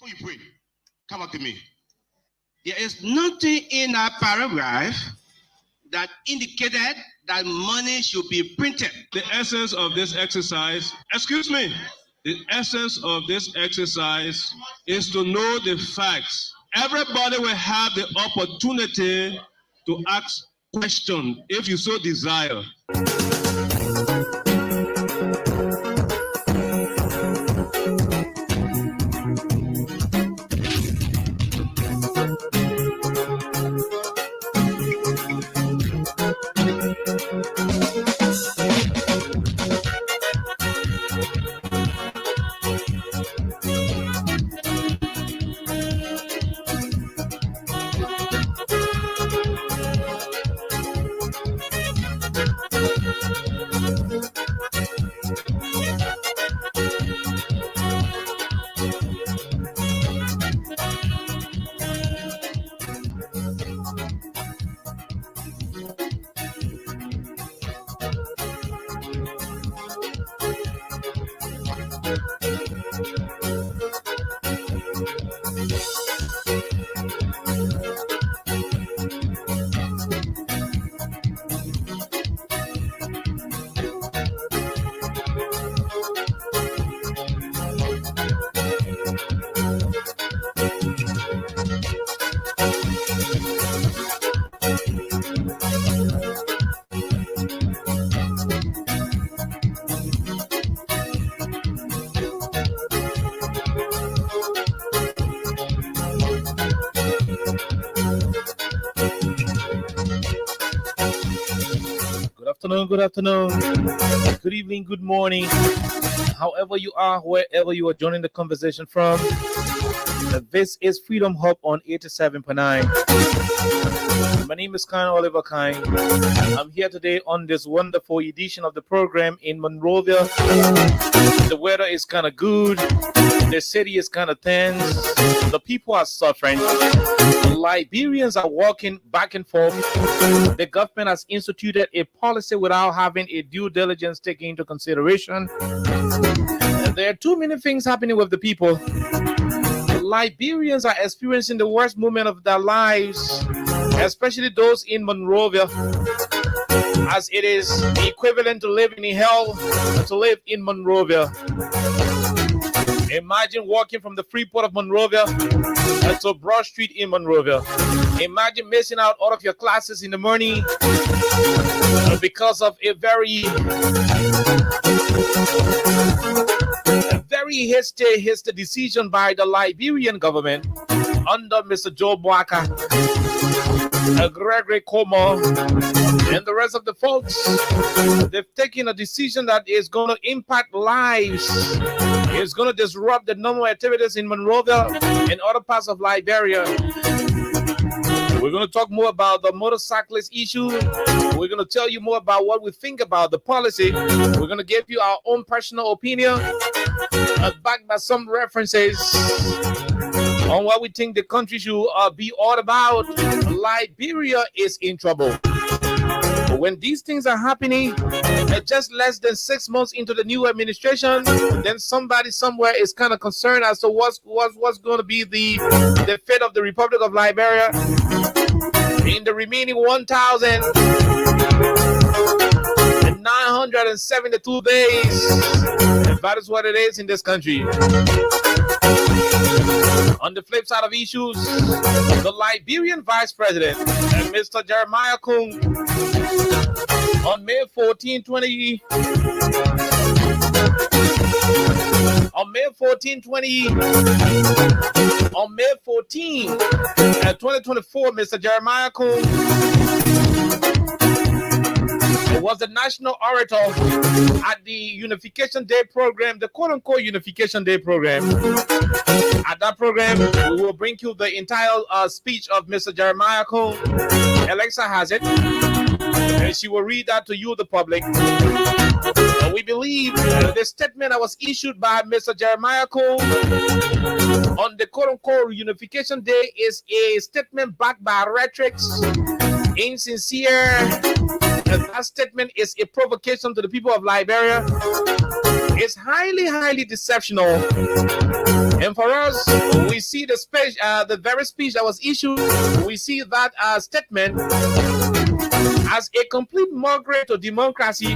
Before you pray, come up to me. There is nothing in that paragraph that indicated that money should be printed. The essence of this exercise, the essence of this exercise is to know the facts. Everybody will have the opportunity to ask questions if you so desire. Good afternoon, good evening, good morning, however you are, wherever you are joining the conversation from. This is Freedom Hub on 87.9. My name is Kine Oliver Kine. I'm here today on this wonderful edition of the program in Monrovia. The weather is kind of good. The city is kind of tense. The people are suffering. The Liberians are walking back and forth. The government has instituted a policy without having a due diligence taken into consideration. And there are too many things happening with the people. The Liberians are experiencing the worst moment of their lives, especially those in Monrovia, as it is the equivalent to living in hell to live in Monrovia. Imagine walking from the free port of Monrovia to Broad Street in Monrovia. Imagine missing out all of your classes in the morning because of a very hasty decision by the Liberian government under Mr. Joe Boaka, Gregory Como, and the rest of the folks. They've taken a decision that is going to impact lives. It's going to disrupt the normal activities in Monrovia and other parts of Liberia. We're going to talk more about the motorcyclist issue. We're going to tell you more about what we think about the policy. We're going to give you our own personal opinion, backed by some references on what we think the country should be all about. Liberia is in trouble. When these things are happening, just less than 6 months into the new administration, then somebody somewhere is kind of concerned as to what's going to be the fate of the Republic of Liberia in the remaining 1,972 days. That is what it is in this country. On the flip side of issues, the Liberian Vice President, Mr. Jeremiah Kung, on May 14, 2024, Mr. Jeremiah Kung was the national orator at the Unification Day program, the quote-unquote Unification Day program. At that program, we will bring you the entire speech of Mr. Jeremiah Kung. ELEXA has it, and she will read that to you, the public. We believe the statement that was issued by Mr. Jeremiah Kung on the quote-unquote Unification Day is a statement backed by rhetorics, insincere. That statement is a provocation to the people of Liberia. It's highly, highly deceptional. And for us, we see the speech, the very speech that was issued, we see that statement as a complete mockery to democracy,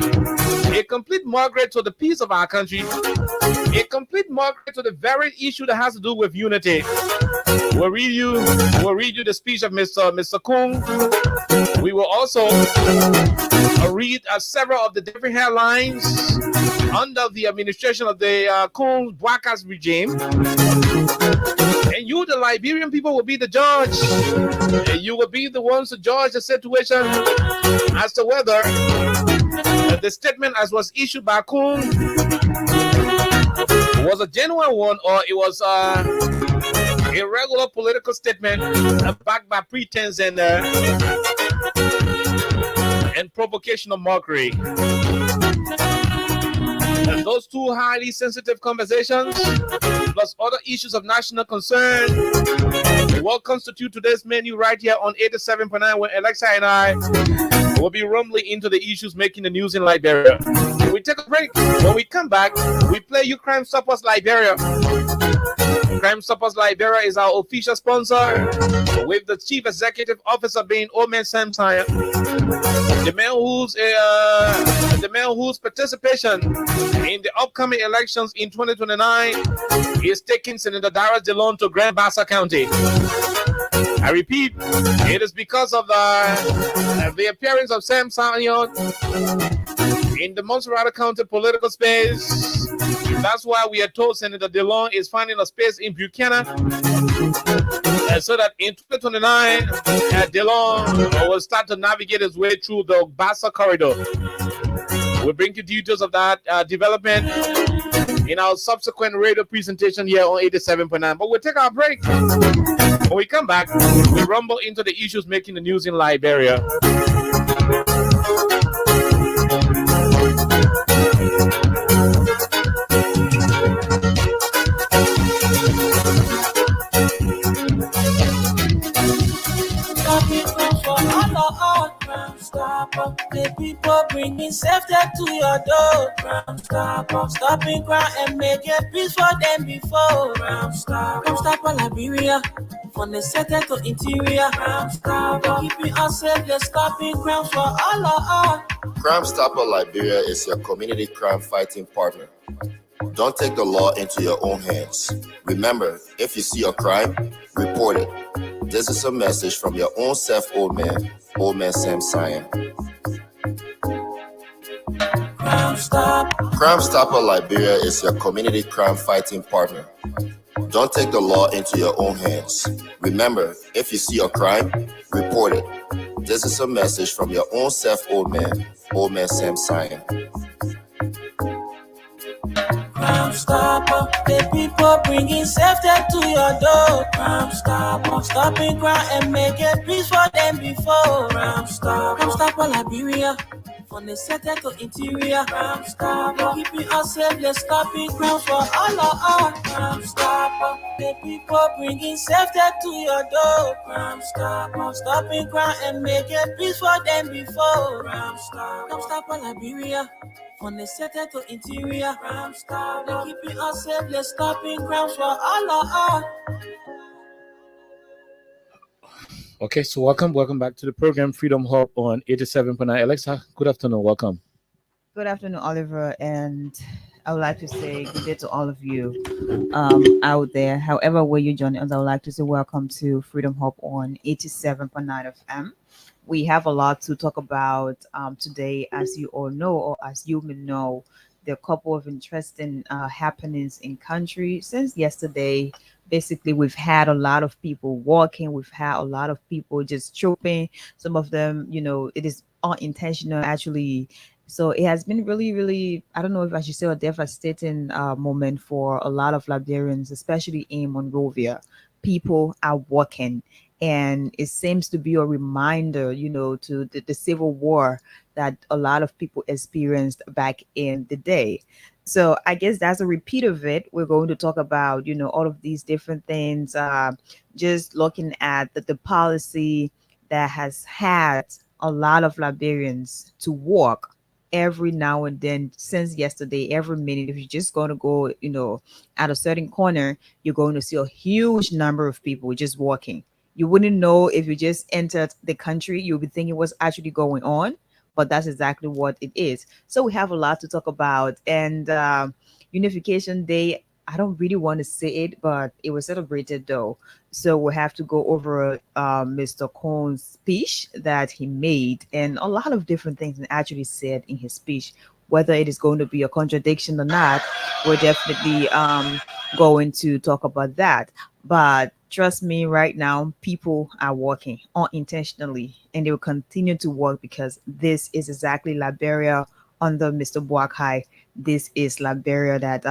a complete mockery to the peace of our country, a complete mockery to the very issue that has to do with unity. We'll read you the speech of Mr. Kung. We will also read several of the different headlines under the administration of the Kung Bwakas regime. And you, the Liberian people, will be the judge. And you will be the ones to judge the situation as to whether the statement as was issued by Kung was a genuine one or it was a regular political statement backed by pretense and provocation of mockery. And those two highly sensitive conversations, plus other issues of national concern, will constitute today's menu right here on 87.9, where ELEXA and I will be rumbling into the issues making the news in Liberia. We take a break. When we come back, we play you Crime Stoppers Liberia. Crime Stoppers Liberia is our official sponsor, with the chief executive officer being Old Man Sam Sire. The man whose participation in the upcoming elections in 2029 is taking Senator Darius DeLone to Grand Bassa County. I repeat, it is because of the appearance of Sam Sire in the Montserrat County political space. That's why we are told Senator DeLone is finding a space in Buchanan, so that in 2029, DeLone will start to navigate his way through the Bassa corridor. We'll bring you details of that development in our subsequent radio presentation here on 87.9. But we'll take our break. When we come back, we rumble into the issues making the news in Liberia. The people bringing safety to your door. Crime Stopper, stopping crime and make it peace for them before. Crime Stopper Liberia, from the center to interior. Crime Stopper, keeping us safe, they're stopping crimes for all of us. Crime Stopper Liberia is your community crime fighting partner. Don't take the law into your own hands. Remember, if you see a crime, report it. This is a message from your own self, Old Man Sam Sire. Crime Stopper Liberia is your community crime fighting partner. Don't take the law into your own hands. Remember, if you see a crime, report it. This is a message from your own self, Old Man Sam Sire. Crime Stopper, the people bringing safety to your door. Crime Stopper, stopping crime and making peace for them before. Crime Stopper Liberia, from the center to interior. Crime Stopper, keeping us safe, let's stopping crime for all of us. Crime Stopper, the people bringing safety to your door. Crime Stopper, stopping crime and making peace for them before. Crime Stopper Liberia, from the center to interior. Crime Stopper, keeping us safe, let's stopping crimes for all of us. Okay, so welcome back to the program Freedom Hub on 87.9. Alexa, good afternoon, welcome. Good afternoon, Oliver, and I would like to say good day to all of you out there. However, where you join us, I would like to say welcome to Freedom Hub on 87.9 FM. We have a lot to talk about today, as you all know, or as you may know. There are a couple of interesting happenings in country since yesterday. Basically, we've had a lot of people walking. We've had a lot of people just chopping. Some of them, it is unintentional, actually. So it has been really, really, I don't know if I should say a devastating moment for a lot of Liberians, especially in Monrovia. People are walking. And it seems to be a reminder, to the civil war that a lot of people experienced back in the day. So I guess that's a repeat of it. We're going to talk about, all of these different things, just looking at the policy that has had a lot of Liberians to walk every now and then, since yesterday, every minute, if you're just going to go, at a certain corner, you're going to see a huge number of people just walking. You wouldn't know if you just entered the country, you'll be thinking what's actually going on, but that's exactly what it is. So we have a lot to talk about. And Unification Day, I don't really want to say it, but it was celebrated though. So we have to go over Mr. Cohn's speech that he made, and a lot of different things he actually said in his speech. Whether it is going to be a contradiction or not, we're definitely going to talk about that. But trust me, right now, people are working unintentionally, and they will continue to work because this is exactly Liberia under Mr. Boakai. This is Liberia that,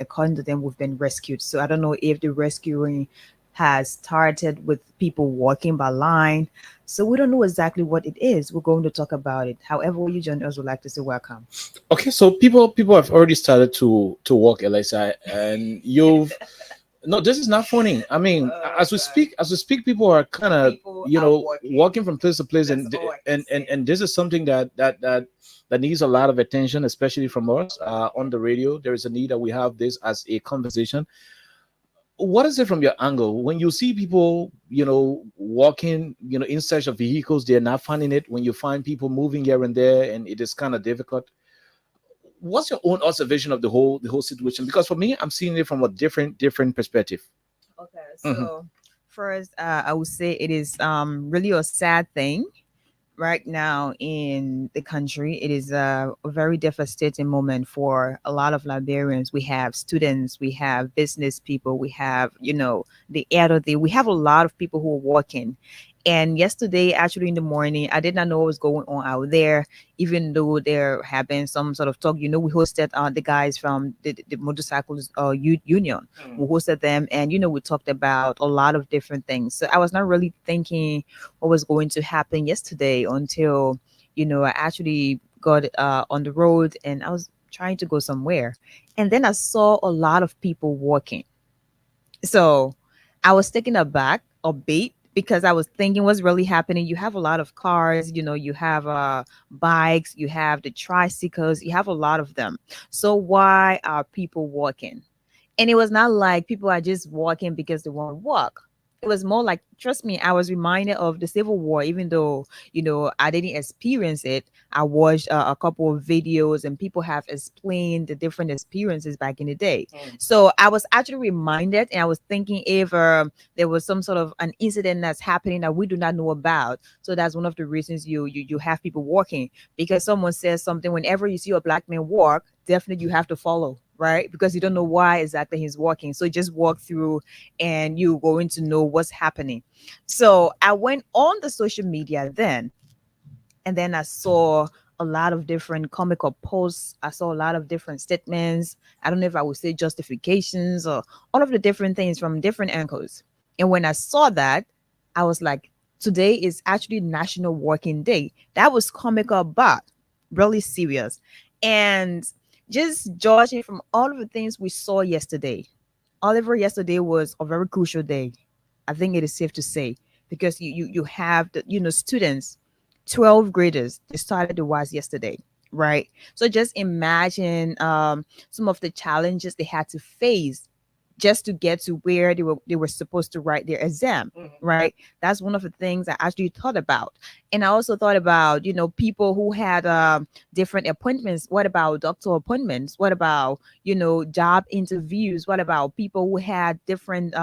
according to them, we've been rescued. So I don't know if the rescuing has started with people walking by line. So we don't know exactly what it is. We're going to talk about it. However, you join us, would like to say welcome. Okay, so people have already started to walk, Alexa, and you've no, this is not funny. I mean, as we speak, people are kind of People are working. walking from place to place, and That's all I can and this is something that needs a lot of attention, especially from us on the radio. There is a need that we have this as a conversation. What is it from your angle when you see people, walking, in search of vehicles, they're not finding it. When you find people moving here and there, and it is kind of difficult. What's your own observation of the whole situation? Because for me, I'm seeing it from a different perspective. Okay, Mhm. so first, I would say it is really a sad thing right now in the country. It is a very devastating moment for a lot of Liberians. We have students, we have business people, we have, the elderly. We have a lot of people who are working. And yesterday, actually in the morning, I did not know what was going on out there, even though there have been some sort of talk. We hosted the guys from the Motorcyclist Union. We hosted them, and we talked about a lot of different things. So I was not really thinking what was going to happen yesterday until I actually got on the road, and I was trying to go somewhere, and then I saw a lot of people walking. So I was taken aback a bit because I was thinking what's really happening. You have a lot of cars, you have bikes, you have the tricycles, you have a lot of them. So why are people walking? And it was not like people are just walking because they want to walk. It was more like, trust me, I was reminded of the Civil War, even though, I didn't experience it. I watched a couple of videos and people have explained the different experiences back in the day. So I was actually reminded, and I was thinking if there was some sort of an incident that's happening that we do not know about. So that's one of the reasons you have people walking, because someone says something. Whenever you see a black man walk, definitely you have to follow, right? Because you don't know why exactly he's walking. So just walk through and you're going to know what's happening. So I went on the social media then, and then I saw a lot of different comical posts. I saw a lot of different statements. I don't know if I would say justifications or all of the different things from different angles. And when I saw that, I was like, today is actually National Working Day. That was comical, but really serious. And just judging from all of the things we saw yesterday, Oliver, yesterday was a very crucial day. I think it is safe to say, because you have the students, 12 graders. They started the WAS yesterday, right? So just imagine some of the challenges they had to face just to get to where they were supposed to write their exam, right? That's one of the things I actually thought about. And I also thought about people who had different appointments. What about doctor appointments? What about job interviews? What about people who had different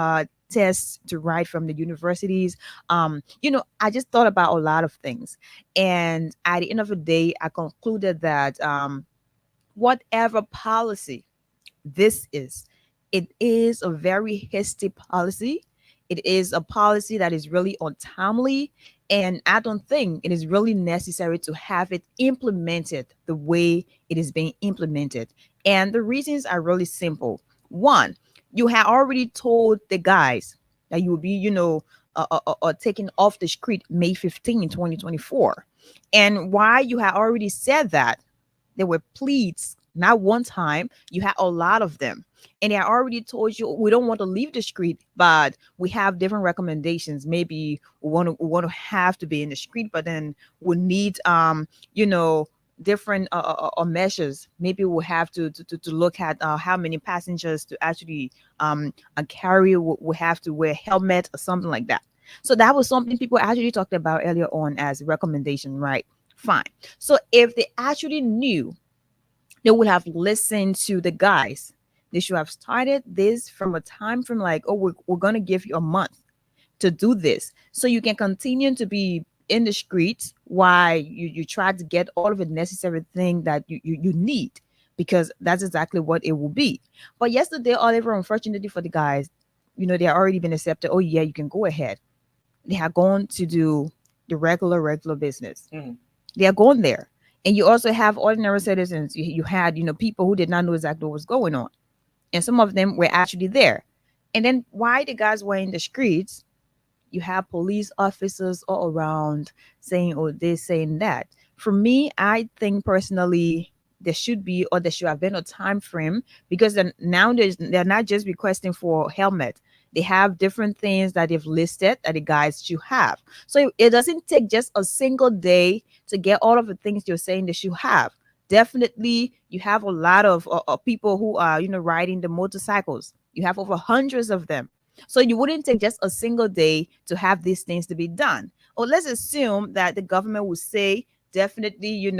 tests to write from the universities? I just thought about a lot of things, and at the end of the day, I concluded that whatever policy this is, it is a very hasty policy. It is a policy that is really untimely, and I don't think it is really necessary to have it implemented the way it is being implemented. And the reasons are really simple. One, you had already told the guys that you will be, taken off the street May 15, 2024. And why you had already said that, there were pleas, not one time. You had a lot of them. And I already told you we don't want to leave the street, but we have different recommendations. Maybe we want to have to be in the street, but then we need you know different measures. Maybe we'll have to look at how many passengers to actually carry. Will have to wear helmet or something like that. So that was something people actually talked about earlier on as a recommendation, right? Fine. So if they actually knew, they would have listened to the guys. They should have started this from a time from like, oh, we're going to give you a month to do this. So you can continue to be in the streets while you try to get all of the necessary thing that you need, because that's exactly what it will be. But yesterday, Oliver, unfortunately for the guys, they are already been accepted. Oh, yeah, you can go ahead. They are going to do the regular business. They are going there. And you also have ordinary citizens. You had, people who did not know exactly what was going on. And some of them were actually there. And then why the guys were in the streets, you have police officers all around saying, oh, this, saying that. For me, I think personally, there should be, or there should have been a time frame, because then now they're not just requesting for helmet. They have different things that they've listed that the guys should have. So it doesn't take just a single day to get all of the things you're saying they should have. Definitely, you have a lot of people who are, riding the motorcycles. You have over hundreds of them. So you wouldn't take just a single day to have these things to be done. Or let's assume that the government will say, definitely,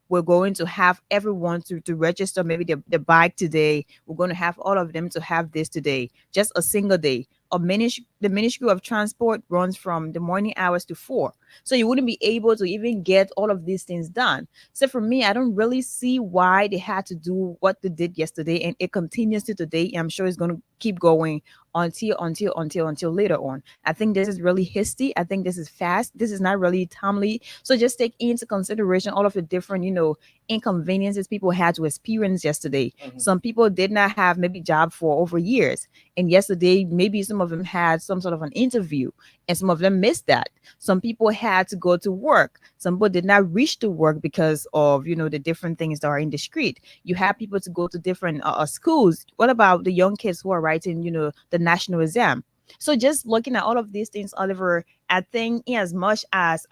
we're going to have everyone to register maybe the bike today. We're going to have all of them to have this today, just a single day. The Ministry of Transport runs from the morning hours to 4. So you wouldn't be able to even get all of these things done. So for me, I don't really see why they had to do what they did yesterday, and it continues to today. I'm sure it's going to keep going until later on. I think this is really hasty. I think this is fast. This is not really timely. So just take into consideration all of the different, inconveniences people had to experience yesterday. Some people did not have maybe job for over years. And yesterday, maybe some of them had some sort of an interview, and some of them missed that. Some people had to go to work. Some people did not reach to work because of, the different things that are in the street. You have people to go to different schools. What about the young kids who are writing, the national exam? So just looking at all of these things, Oliver, I think in as much as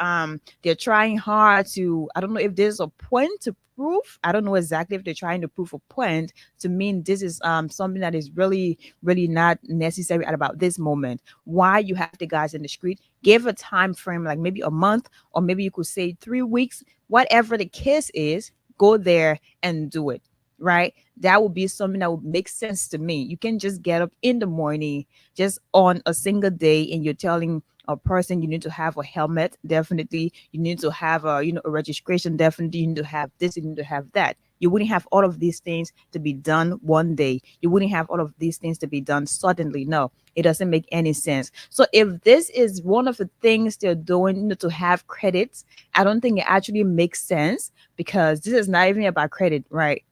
they're trying hard to, I don't know if there's a point to prove. I don't know exactly if they're trying to prove a point to mean this is something that is really, really not necessary at about this moment. Why you have the guys in the street, give a time frame, like maybe a month, or maybe you could say 3 weeks, whatever the case is, go there and do it. Right? That would be something that would make sense to me. You can just get up in the morning just on a single day, and you're telling a person you need to have a helmet. Definitely, you need to have a registration. Definitely, you need to have this, you need to have that. You wouldn't have all of these things to be done one day. You wouldn't have all of these things to be done suddenly. No, it doesn't make any sense. So if this is one of the things they're doing, to have credits, I don't think it actually makes sense, because this is not even about credit, right?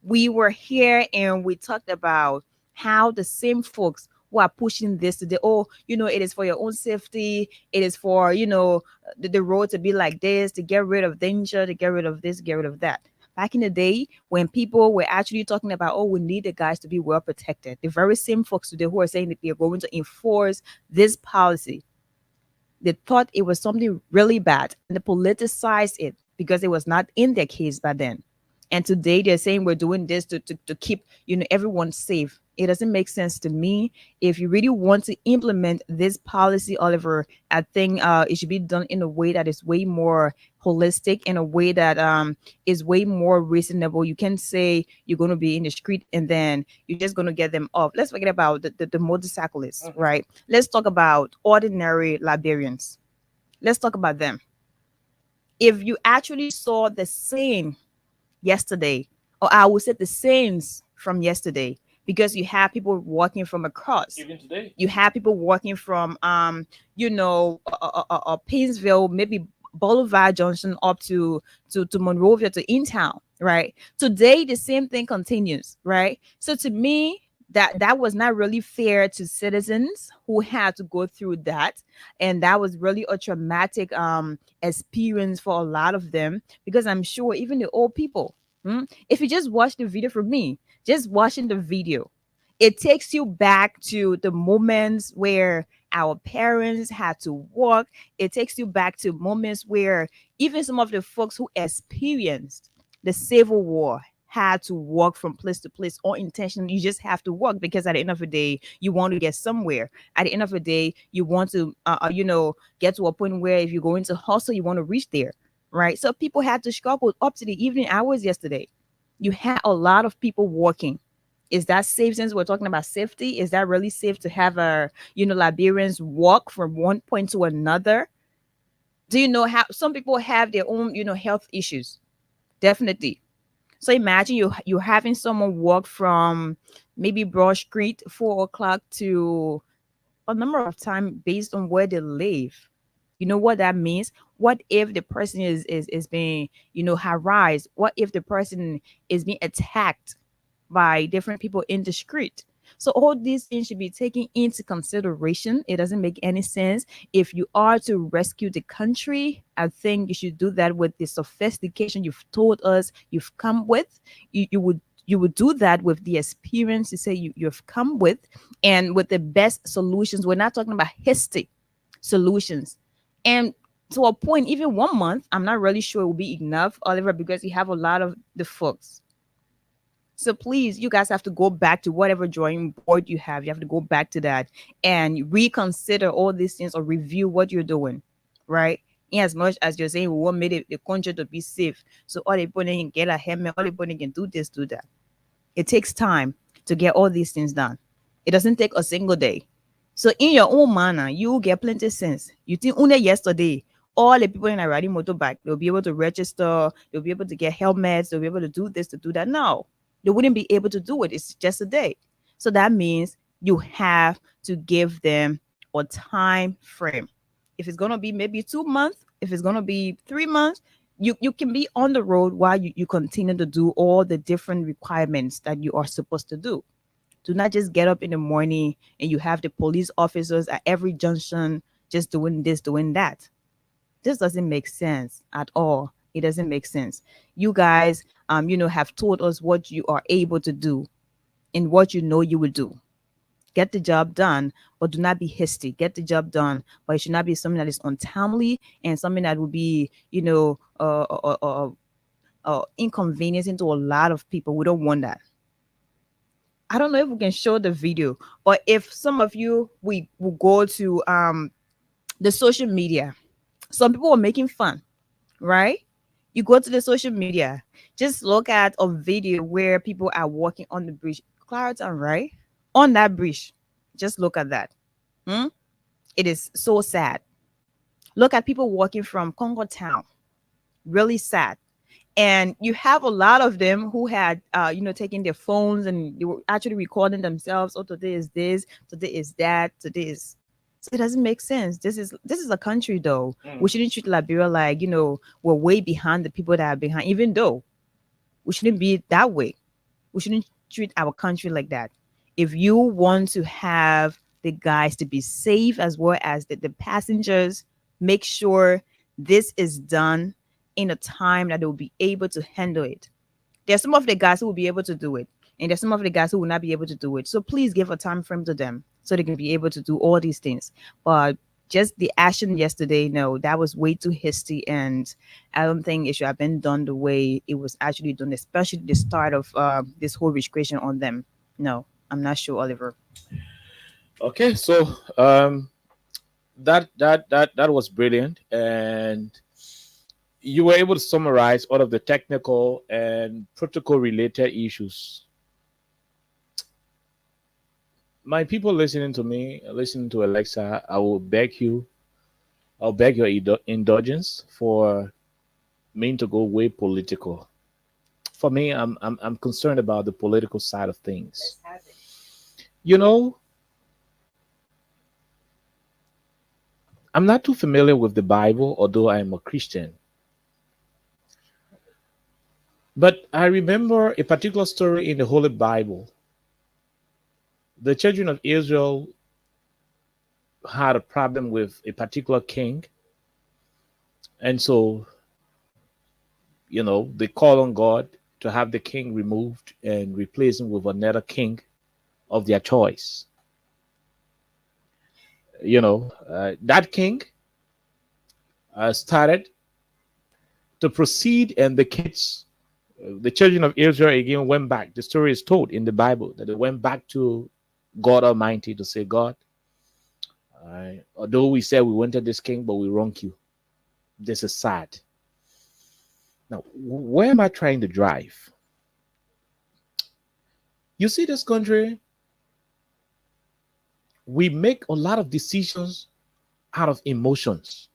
We were here and we talked about how the same folks who are pushing this today, it is for your own safety, it is for the road to be like this, to get rid of danger, to get rid of this, get rid of that. Back in the day, when people were actually talking about, we need the guys to be well protected, the very same folks today who are saying that they're going to enforce this policy, they thought it was something really bad, and they politicized it because it was not in their case by then. And today they're saying we're doing this to keep everyone safe. It doesn't make sense to me. If you really want to implement this policy, Oliver, I think it should be done in a way that is way more holistic, in a way that is way more reasonable. You can say you're going to be in the street and then you're just going to get them off. Let's forget about the motorcyclists, right? Let's talk about ordinary Liberians. Let's talk about them. If you actually saw the scene yesterday, or I would say the scenes from yesterday, because you have people walking from across. Even today, you have people walking from Painesville, maybe Boulevard Junction up to Monrovia to Intown, right? Today the same thing continues, right? So to me, that was not really fair to citizens who had to go through that, and that was really a traumatic experience for a lot of them, because I'm sure even the old people, if you just watch the video, for me, just watching the video, it takes you back to the moments where our parents had to walk. It takes you back to moments where Even some of the folks who experienced the Civil War had to walk from place to place or intentionally. You just have to walk because at the end of the day, you want to get somewhere. At the end of the day, you want to, get to a point where if you're going to hustle, you want to reach there, right? So people had to struggle up to the evening hours yesterday. You had a lot of people walking. Is that safe? Since we're talking about safety, is that really safe to have Liberians walk from one point to another? Do you know how some people have their own, health issues? Definitely. So imagine you're having someone walk from maybe Broad Street 4 o'clock to a number of time based on where they live. You know what that means? What if the person is being, harassed? What if the person is being attacked by different people in the street? So all these things should be taken into consideration. It doesn't make any sense. If you are to rescue the country, I think you should do that with the sophistication you've told us you've come with. You would do that with the experience you say you've come with, and with the best solutions. We're not talking about hasty solutions. And to a point, even 1 month, I'm not really sure it will be enough, Oliver, because you have a lot of the folks. So please, you guys have to go back to whatever drawing board you have. You have to go back to that and reconsider all these things or review what you're doing, right? In as much as you're saying we want made the country to be safe, so all the people can get a helmet, all the people can do this, do that. It takes time to get all these things done. It doesn't take a single day. So in your own manner, you get plenty sense. You think only yesterday, all the people in a riding motorbike, they'll be able to register, they'll be able to get helmets, they'll be able to do this, to do that. No, they wouldn't be able to do it. It's just a day. So that means you have to give them a time frame. If it's going to be maybe 2 months, if it's going to be 3 months, you can be on the road while you continue to do all the different requirements that you are supposed to do. Do not just get up in the morning and you have the police officers at every junction just doing this, doing that. This doesn't make sense at all. It doesn't make sense. You guys, have told us what you are able to do and what you know you will do. Get the job done, but do not be hasty. Get the job done, but it should not be something that is untimely and something that will be, inconveniencing to a lot of people. We don't want that. I don't know if we can show the video, but if some of you we will go to the social media, some people are making fun, right? You go to the social media, just look at a video where people are walking on the bridge, Clarendon, right? On that bridge, just look at that. It is so sad. Look at people walking from Congo Town, really sad. And you have a lot of them who had, taking their phones and they were actually recording themselves. Oh, today is this, today is that, today is. So it doesn't make sense. This is a country, though. We shouldn't treat Liberia like, we're way behind the people that are behind, even though we shouldn't be that way. We shouldn't treat our country like that. If you want to have the guys to be safe as well as the passengers, make sure this is done in a time that they will be able to handle it. There's some of the guys who will be able to do it, and there's some of the guys who will not be able to do it. So please give a time frame to them so they can be able to do all these things. But just the action yesterday, no, that was way too hasty, and I don't think it should have been done the way it was actually done, especially the start of this whole restriction on them. No, I'm not sure, Oliver. Okay, so that was brilliant, and you were able to summarize all of the technical and protocol related issues. My people listening to me, listening to ELEXA, I'll beg your indulgence for me to go way political. For me, I'm concerned about the political side of things. I'm not too familiar with the Bible, although I am a Christian. But I remember a particular story in the Holy Bible. The children of Israel had a problem with a particular king. And so, they call on God to have the king removed and replace him with another king of their choice. That king started to proceed, and the kids, the children of Israel again went back. The story is told in the Bible that they went back to God Almighty to say, God, although we said we wanted this king, but we wronged you. This is sad. Now, where am I trying to drive? You see, this country, we make a lot of decisions out of emotions.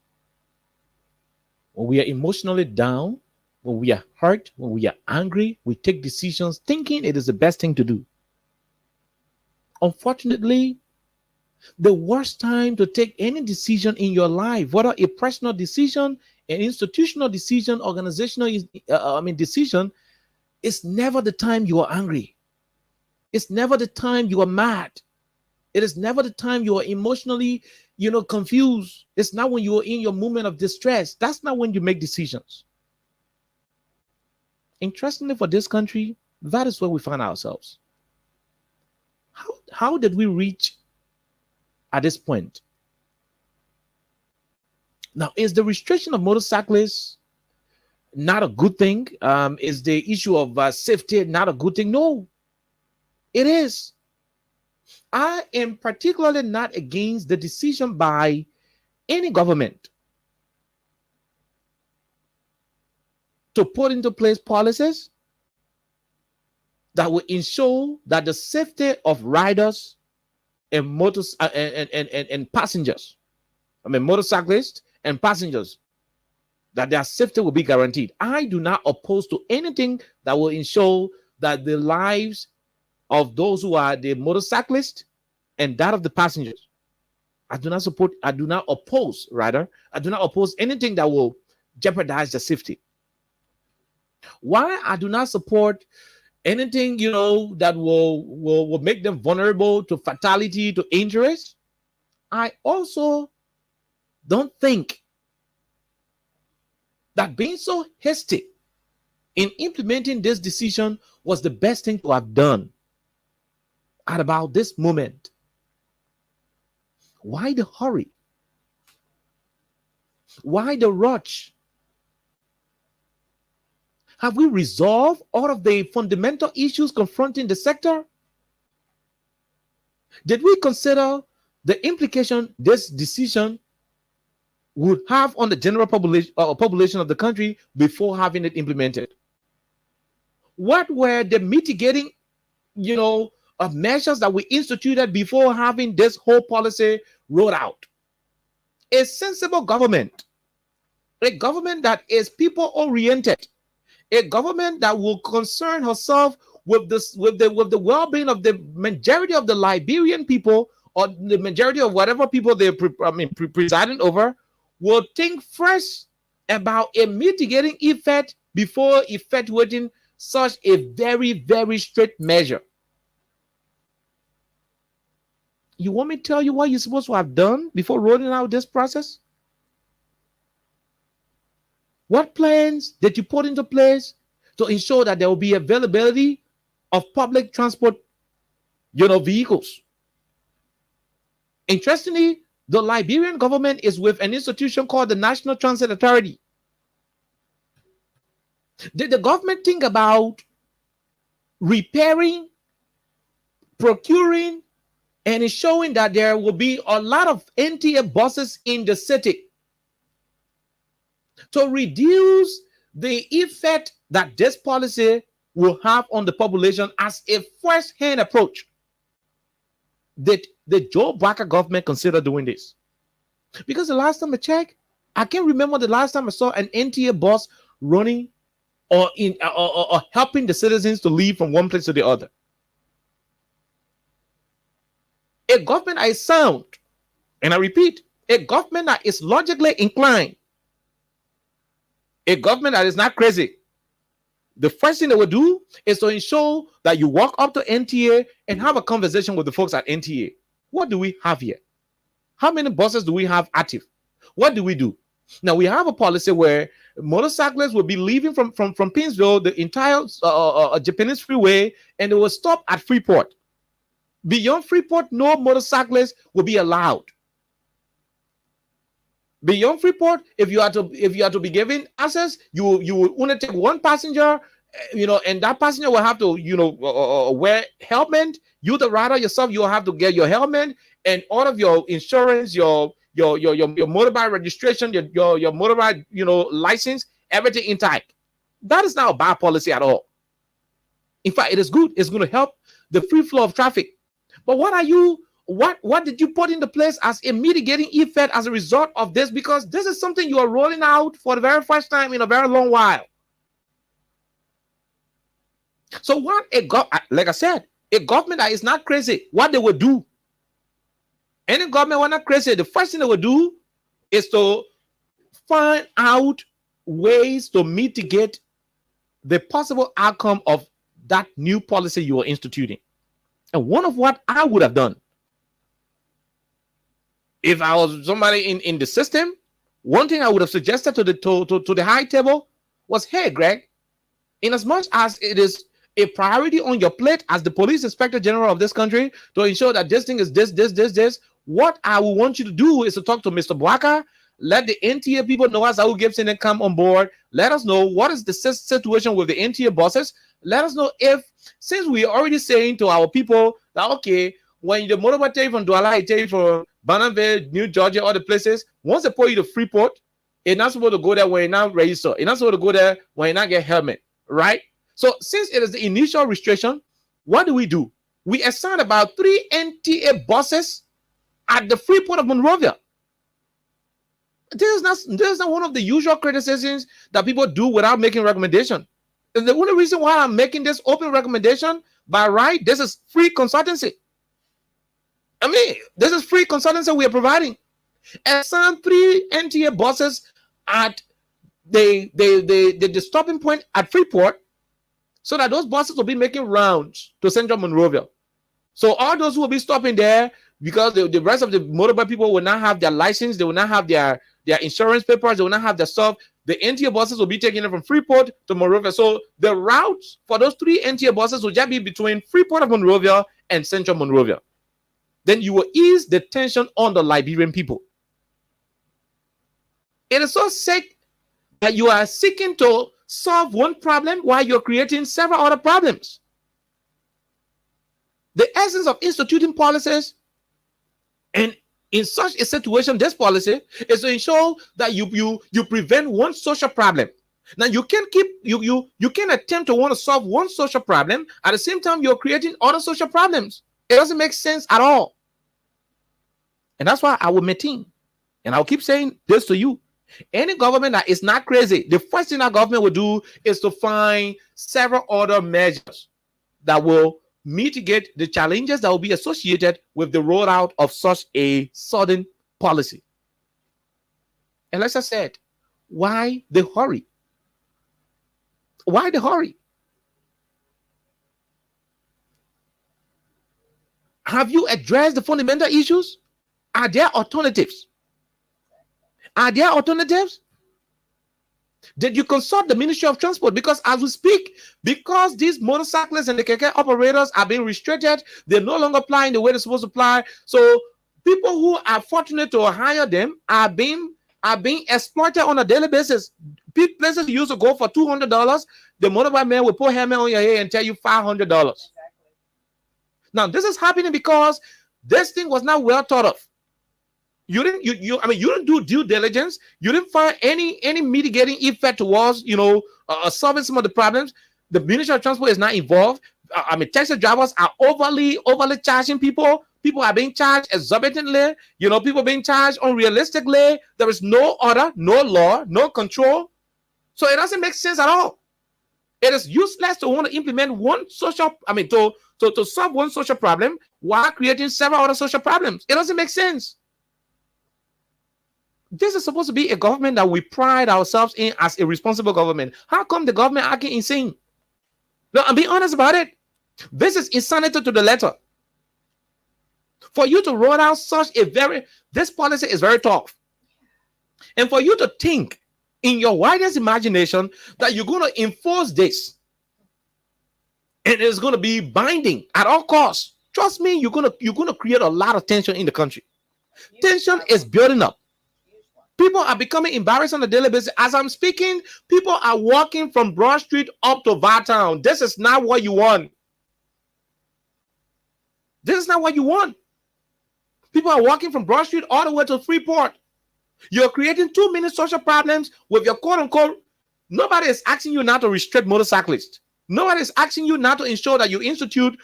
When we are emotionally down, when we are hurt, when we are angry, we take decisions thinking it is the best thing to do. Unfortunately, the worst time to take any decision in your life, whether a personal decision, an institutional decision, organizational decision, is never the time you are angry. It's never the time you are mad. It is never the time you are emotionally, confused. It's not when you are in your moment of distress. That's not when you make decisions. Interestingly, for this country, that is where we find ourselves. How did we reach at this point? Now, is the restriction of motorcyclists not a good thing? Is the issue of safety not a good thing? No, it is. I am particularly not against the decision by any government to put into place policies that will ensure that the safety of riders and and passengers, motorcyclists and passengers, that their safety will be guaranteed. I do not oppose to anything that will ensure that the lives of those who are the motorcyclists and that of the passengers. I do not oppose anything that will jeopardize the safety. Why I do not support anything, that will make them vulnerable to fatality, to injuries. I also don't think that being so hasty in implementing this decision was the best thing to have done at about this moment. Why the hurry? Why the rush? Have we resolved all of the fundamental issues confronting the sector? Did we consider the implication this decision would have on the general population of the country before having it implemented? What were the mitigating, of measures that we instituted before having this whole policy rolled out? A sensible government, a government that is people-oriented, a government that will concern herself with the well-being of the majority of the Liberian people, or the majority of whatever people they're presiding over, will think first about a mitigating effect before effectuating such a very, very strict measure. You want me to tell you what you're supposed to have done before rolling out this process? What plans did you put into place to ensure that there will be availability of public transport, vehicles? Interestingly, the Liberian government is with an institution called the National Transit Authority. Did the government think about repairing, procuring, and ensuring that there will be a lot of NTA buses in the city to reduce the effect that this policy will have on the population as a first-hand approach? Did the Joe Barker government consider doing this? Because the last time I checked, I can't remember the last time I saw an NTA bus running or helping the citizens to leave from one place to the other. A government that is sound, and I repeat, a government that is logically inclined, a government that is not crazy, the first thing they will do is to ensure that you walk up to NTA and have a conversation with the folks at NTA. What do we have here? How many buses do we have active? What do we do? Now, we have a policy where motorcyclists will be leaving from Pinsville, the entire Japanese freeway, and they will stop at Freeport. Beyond Freeport, no motorcyclists will be allowed. Beyond Freeport, if you are to be given access, you will only take one passenger, and that passenger will have to wear helmet. You, the rider yourself, you will have to get your helmet and all of your insurance, your motorbike registration, your motorbike license, everything intact. That is not a bad policy at all. In fact, it is good. It's going to help the free flow of traffic. But what did you put into place as a mitigating effect as a result of this? Because this is something you are rolling out for the very first time in a very long while. So like I said, a government that is not crazy, what they would do, any government who are not crazy, the first thing they would do is to find out ways to mitigate the possible outcome of that new policy you are instituting. And one of what I would have done, if I was somebody in the system, one thing I would have suggested to the high table was, hey, Greg, in as much as it is a priority on your plate as the police inspector general of this country to ensure that this thing is this, what I will want you to do is to talk to Mr. Bwaka, let the NTA people know as Saul Gibson and come on board. Let us know what is the situation with the NTA bosses. Let us know if, since we are already saying to our people that, okay, when the motorbike take from Douala, it take from Bonneville, New Georgia, other places, once they put you to Freeport, you're not supposed to go there when you're not registered. You're not supposed to go there when you're not get helmet, right? So since it is the initial restriction, what do? We assign about 3 NTA buses at the Freeport of Monrovia. This is not one of the usual criticisms that people do without making recommendation. And the only reason why I'm making this open recommendation, by right, this is free consultancy. I mean, this is free consultancy we are providing. Assign 3 NTA buses at the stopping point at Freeport, so that those buses will be making rounds to Central Monrovia. So all those who will be stopping there, because the rest of the motorbike people will not have their license, they will not have their insurance papers, they will not have their stuff. The NTA buses will be taking it from Freeport to Monrovia. So the routes for those 3 NTA buses will just be between Freeport of Monrovia and Central Monrovia. Then you will ease the tension on the Liberian people. It is so sick that you are seeking to solve one problem while you're creating several other problems. The essence of instituting policies, and in such a situation, this policy is to ensure that you prevent one social problem. Now you can attempt to want to solve one social problem at the same time you're creating other social problems. It doesn't make sense at all. And that's why I will maintain, and I'll keep saying this to you. Any government that is not crazy, the first thing that government will do is to find several other measures that will mitigate the challenges that will be associated with the rollout of such a sudden policy. And like I said, why the hurry? Why the hurry? Have you addressed the fundamental issues? Are there alternatives? Are there alternatives? Did you consult the Ministry of Transport? Because as we speak, because these motorcyclists and the keke operators are being restricted, they're no longer applying the way they're supposed to apply. So people who are fortunate to hire them are being exploited on a daily basis. Places you used to go for $200, the motorbike man will put helmet on your head and tell you $500. Exactly. Now this is happening because this thing was not well thought of. You didn't do due diligence. You didn't find any mitigating effect towards solving some of the problems. The Ministry of Transport is not involved. Taxi drivers are overly charging people. People are being charged exorbitantly. People being charged unrealistically. There is no order, no law, no control. So it doesn't make sense at all. It is useless to want to implement one social. To solve one social problem while creating several other social problems. It doesn't make sense. This is supposed to be a government that we pride ourselves in as a responsible government. How come the government acting insane? No, I'm being honest about it. This is insanity to the letter. For you to roll out this policy is very tough. And for you to think in your widest imagination that you're going to enforce this, and it's going to be binding at all costs, trust me, you're going to create a lot of tension in the country. Tension is building up. People are becoming embarrassed on a daily basis. As I'm speaking, people are walking from Broad Street up to Vartown. This is not what you want. This is not what you want. People are walking from Broad Street all the way to Freeport. You're creating too many social problems with your quote-unquote. Nobody is asking you now to restrict motorcyclists. Nobody is asking you now to ensure that you institute,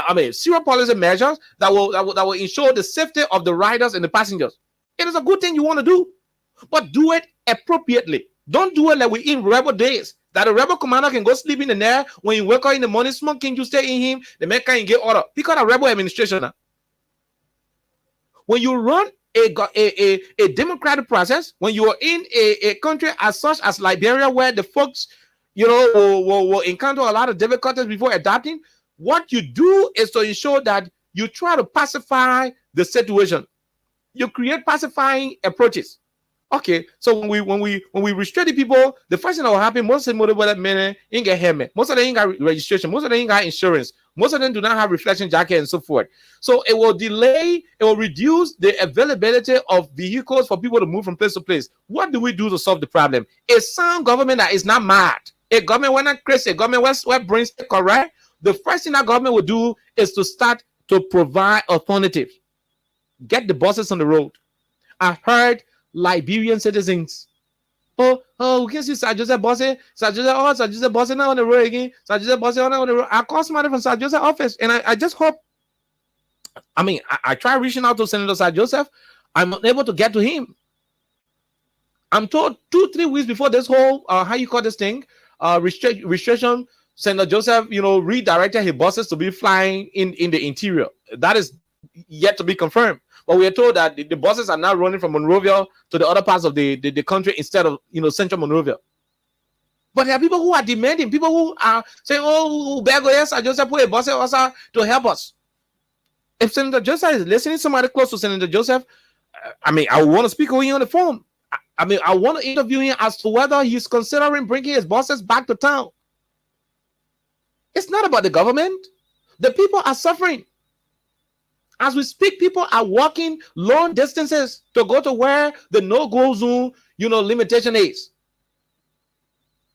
serious policy measures that will ensure the safety of the riders and the passengers. It is a good thing you want to do, but do it appropriately. Don't do it like we're in rebel days, that a rebel commander can go sleep in the air. When you wake up in the morning, smoking, you stay in him, the man can't get order. Because of rebel administration now. When you run a democratic process, when you are in a country as such as Liberia, where the folks, will encounter a lot of difficulties before adapting, what you do is to ensure that you try to pacify the situation. You create pacifying approaches. Okay, so when we restrict the people, the first thing that will happen, most of them men ain't get helmet, most of them ain't got registration, most of them ain't got insurance, most of them do not have reflection jacket and so forth. So it will delay, it will reduce the availability of vehicles for people to move from place to place. What do we do to solve the problem? A sound government that is not mad, a government when not crazy, a government where brains correct. The first thing that government will do is to start to provide alternatives. Get the buses on the road. I heard Liberian citizens. We can see Sir Joseph Bosse. Sir Joseph Bosse now on the road again. Sir Joseph Bosse now on the road. I called somebody from Sir Joseph office, and I just hope. I tried reaching out to Senator Sir Joseph. I'm unable to get to him. I'm told 2-3 weeks before this whole restriction, Senator Joseph, redirected his buses to be flying in the interior. That is yet to be confirmed. But we are told that the buses are now running from Monrovia to the other parts of the country instead of central Monrovia. But there are people who are demanding, people who are saying, Bego, yes, I just put a bus also to help us. If Senator Joseph is listening, somebody close to Senator Joseph, I want to speak with him on the phone. I want to interview him as to whether he's considering bringing his buses back to town. It's not about the government. The people are suffering. As we speak, people are walking long distances to go to where the no-go zone, limitation is.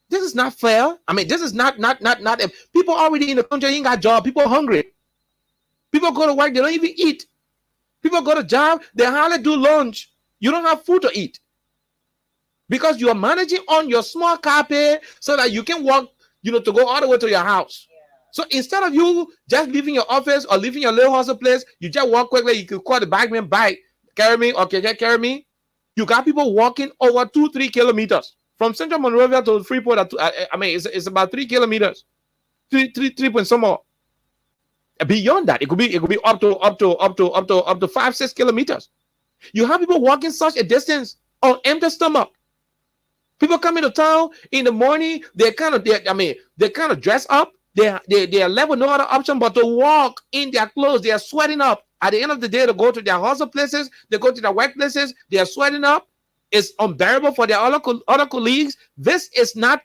This is not fair. This is not people already in the country ain't got job. People are hungry. People go to work, they don't even eat. People go to job, they hardly do lunch. You don't have food to eat. Because you are managing on your small car pay so that you can walk, to go all the way to your house. So instead of you just leaving your office or leaving your little hustle place, you just walk quickly. You can call the bagman bike, carry me, okay, carry me. You got people walking over 2-3 kilometers from Central Monrovia to Freeport. It's about 3 kilometers, 3 point some more. Beyond that, it could be up to 5-6 kilometers. You have people walking such a distance on empty stomach. People come into town in the morning. They kind of dress up. They are left with no other option but to walk in their clothes. They are sweating up. At the end of the day, they go to their hustle places. They go to their workplaces. They are sweating up. It's unbearable for their other colleagues. This is not,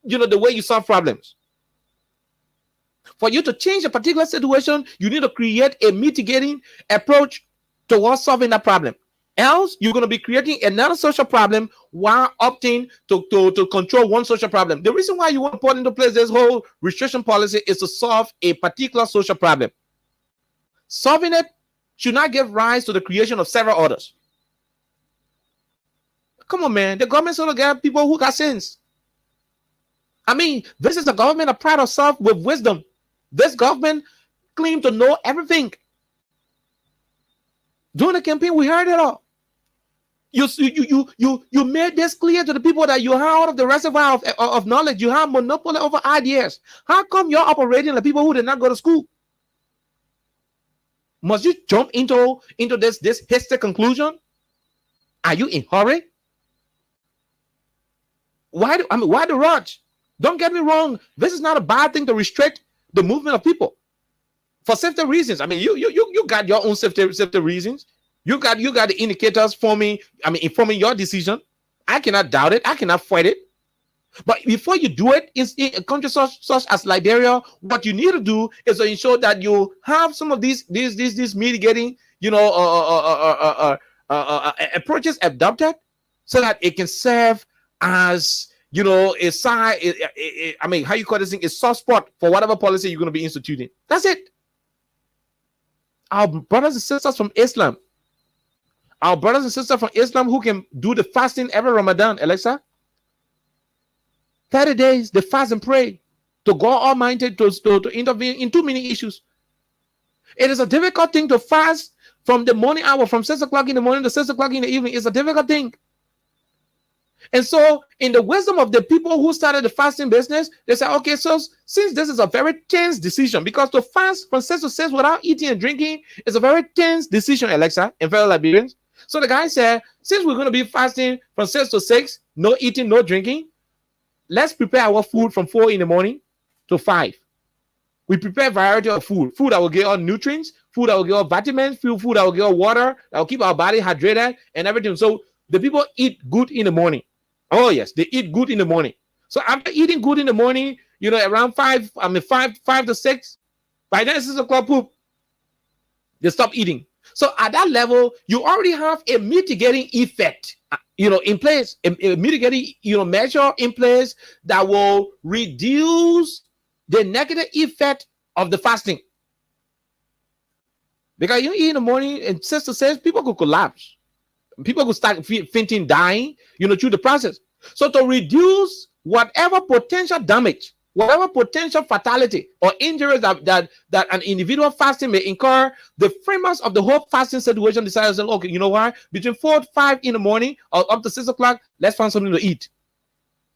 the way you solve problems. For you to change a particular situation, you need to create a mitigating approach towards solving that problem. Else, you're going to be creating another social problem while opting to control one social problem. The reason why you want to put into place this whole restriction policy is to solve a particular social problem. Solving it should not give rise to the creation of several others. Come on, man. The government sort of got people who got sense. This is a government that pride itself with wisdom. This government claims to know everything. During the campaign, we heard it all. You made this clear to the people that you have out of the reservoir of knowledge. You have monopoly over ideas. How come you're operating like people who did not go to school? Must you jump into this hasty conclusion? Are you in hurry? Why the rush? Don't get me wrong. This is not a bad thing to restrict the movement of people for safety reasons. You got your own safety reasons. You got the indicators informing your decision. I cannot doubt it. I cannot fight it. But before you do it, in a country such as Liberia, what you need to do is to ensure that you have some of these mitigating, approaches adopted, so that it can serve as, you know, a side, I mean, how you call this thing, a soft spot for whatever policy you're going to be instituting. That's it. Our brothers and sisters from Islam, who can do the fasting every Ramadan, ELEXA, 30 days, they fast and pray to God Almighty to intervene in too many issues. It is a difficult thing to fast from the morning hour, from 6 o'clock in the morning to 6 o'clock in the evening. It's a difficult thing. And so, in the wisdom of the people who started the fasting business, they said, okay, so since this is a very tense decision, because to fast from 6 to 6 without eating and drinking is a very tense decision, ELEXA, and fellow Liberians. So the guy said, since we're going to be fasting from 6 to 6, no eating, no drinking, let's prepare our food from 4 in the morning to 5. We prepare a variety of food that will give us nutrients, food that will give us vitamins, food that will give us water, that will keep our body hydrated and everything. So the people eat good in the morning. Oh yes, they eat good in the morning. So after eating good in the morning, you know, around 5 to 6, by then 6 o'clock, poop, they stop eating. So at that level, you already have a mitigating effect, you know, in place, a mitigating, you know, measure in place that will reduce the negative effect of the fasting. Because you eat in the morning and 6 to 6, people could collapse. People could start fainting, dying, you know, through the process. So to reduce whatever potential damage, whatever potential fatality or injuries that an individual fasting may incur, the framers of the whole fasting situation decided, okay, you know what? Between 4 to 5 in the morning or up to 6 o'clock, let's find something to eat.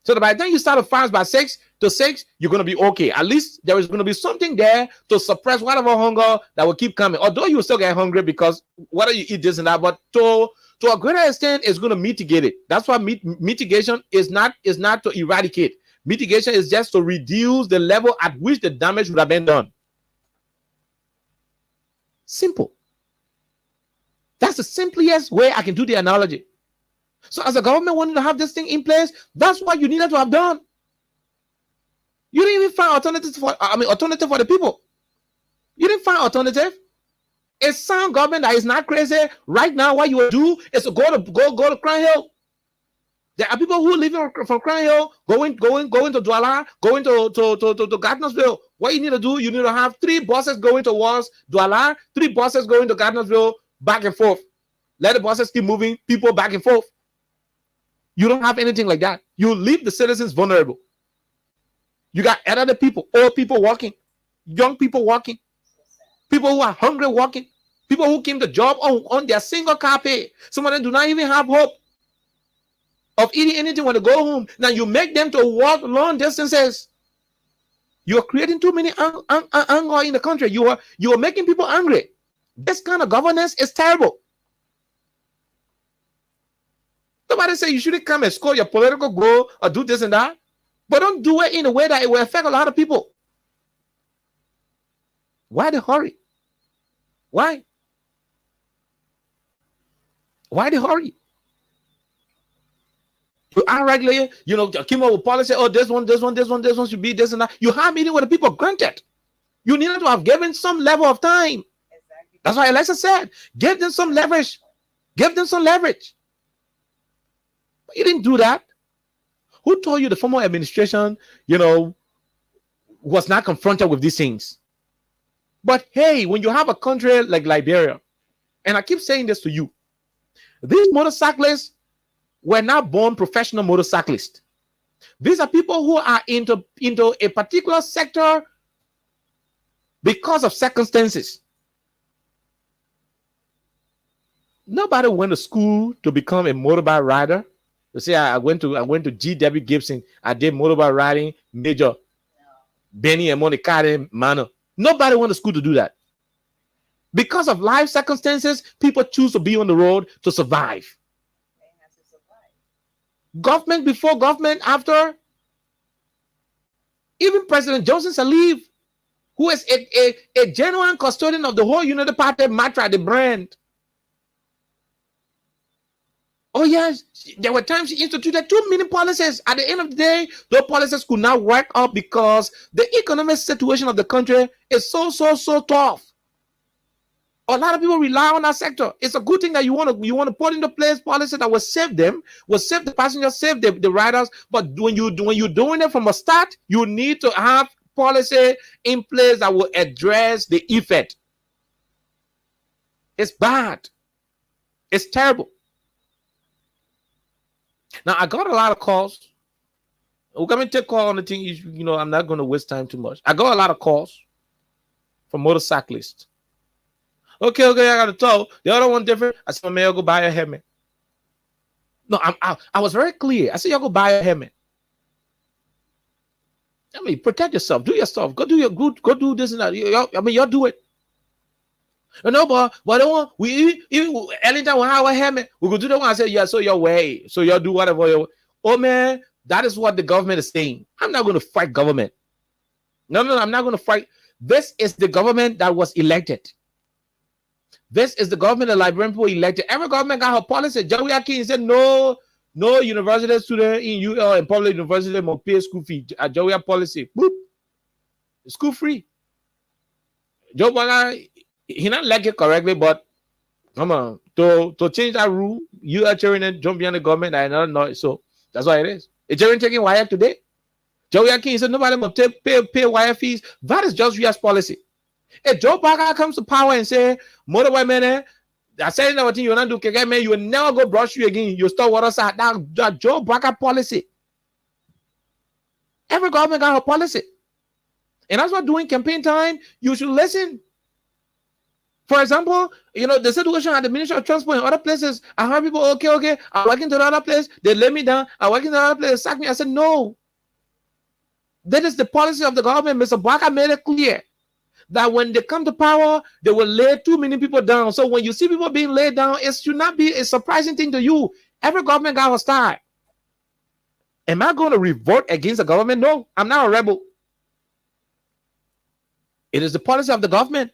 So that by the time you start a fast by 6 to 6, you're going to be okay. At least there is going to be something there to suppress whatever hunger that will keep coming. Although you will still get hungry because whether you eat this and that, but to a greater extent, it's going to mitigate it. That's why mitigation is not to eradicate. Mitigation is just to reduce the level at which the damage would have been done. Simple. That's the simplest way I can do the analogy. So as a government wanting to have this thing in place, that's what you needed to have done. You didn't even find alternative for the people. You didn't find alternative. A sound government that is not crazy right now. What you will do is to go to Crown Hill. There are people who live from Crown Hill, going to Douala, going to Gardnersville. What you need to do, you need to have 3 buses going towards Douala, 3 buses going to Gardnersville, back and forth. Let the buses keep moving, people back and forth. You don't have anything like that. You leave the citizens vulnerable. You got elderly people, old people walking, young people walking, people who are hungry walking, people who came to job on their single car pay. Some of them do not even have hope of eating anything when they go home. Now you make them to walk long distances. You're creating too many anger in the country. You are making people angry. This kind of governance is terrible. Somebody say you shouldn't come and score your political goal or do this and that, but don't do it in a way that it will affect a lot of people. Why the hurry? Why? Why the hurry? You are regularly, you know, came up with policy, oh, this one should be this and that. You have meeting with the people, granted. You needed to have given some level of time. Exactly. That's why ELEXA said, give them some leverage. Give them some leverage. But you didn't do that. Who told you the former administration, you know, was not confronted with these things? But hey, when you have a country like Liberia, and I keep saying this to you, these motorcyclists were not born professional motorcyclists. These are people who are into a particular sector because of circumstances. Nobody went to school to become a motorbike rider. To say I went to G.W. Gibson. I did motorbike riding, Major Benny and Monte Carlo Mano. Nobody went to school to do that. Because of life circumstances, people choose to be on the road to survive. Government before, government after. Even President Joseph Salif, who is a genuine custodian of the whole United Party mantra, the brand. Oh yes, there were times he instituted too many policies. At the end of the day, those policies could not work out because the economic situation of the country is so tough. A lot of people rely on that sector. It's a good thing that you want to put into place policy that will save them, will save the passengers, save the riders. But when you're doing it from a start, you need to have policy in place that will address the effect. It's bad. It's terrible. Now I got a lot of calls. We're going to take call on the thing. You know, I'm not going to waste time too much. I got a lot of calls from motorcyclists. Okay, I got to tell. The other one different. I said, man, I'll go buy a helmet. No, I was very clear. I said, y'all go buy a helmet. I mean, protect yourself. Do your stuff. Go do this and that. Y'all do it. No, but don't we anytime we have a helmet, we go do the one. I said, yeah, so your way. So y'all do whatever. Oh man, that is what the government is saying. I'm not going to fight government. No, I'm not going to fight. This is the government that was elected. This is the government the Liberian people elected. Every government got her policy. Joey Akin said no university student in public university must pay school fee. Joey policy. Boop. School free. Joe Biden, he not like it correctly, but come on. To change that rule, you are cheering and jump behind the government. I don't know. So that's why it is. Is Jerry taking wire today? Joey Akin said nobody must pay wire fees. That is just U.S. policy. If Joe Biden comes to power and say, motorbike man, I said that you not do KK man, you will never go brush you again. You start water side. That Joe Biden policy. Every government got a policy. And that's what during campaign time, you should listen. For example, you know, the situation at the Ministry of Transport in other places, I heard people, okay, I'm working to another place, they let me down, I'm working to another place, they sack me. I said, no. That is the policy of the government. Mr. Baka made it clear that when they come to power, they will lay too many people down. So when you see people being laid down, it should not be a surprising thing to you. Every government got a style. Am I going to revolt against the government? No, I'm not a rebel. It is the policy of the government.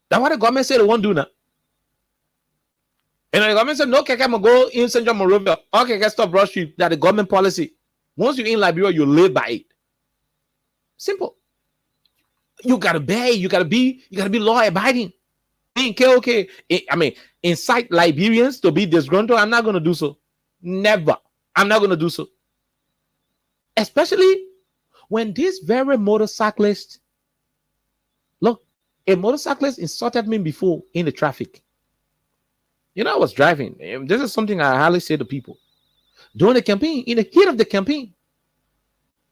That's what the government said they won't do now. And the government said, no, I'm going to go in Central Monrovia. Okay, stop rush you. That's the government policy. Once you're in Liberia, you live by it. Simple. You gotta obey. You gotta be law abiding. Okay. I mean, incite Liberians to be disgruntled. I'm not gonna do so. Never. I'm not gonna do so. Especially when this very motorcyclist. Look, a motorcyclist insulted me before in the traffic. You know, I was driving. This is something I highly say to people. During the campaign, in the heat of the campaign,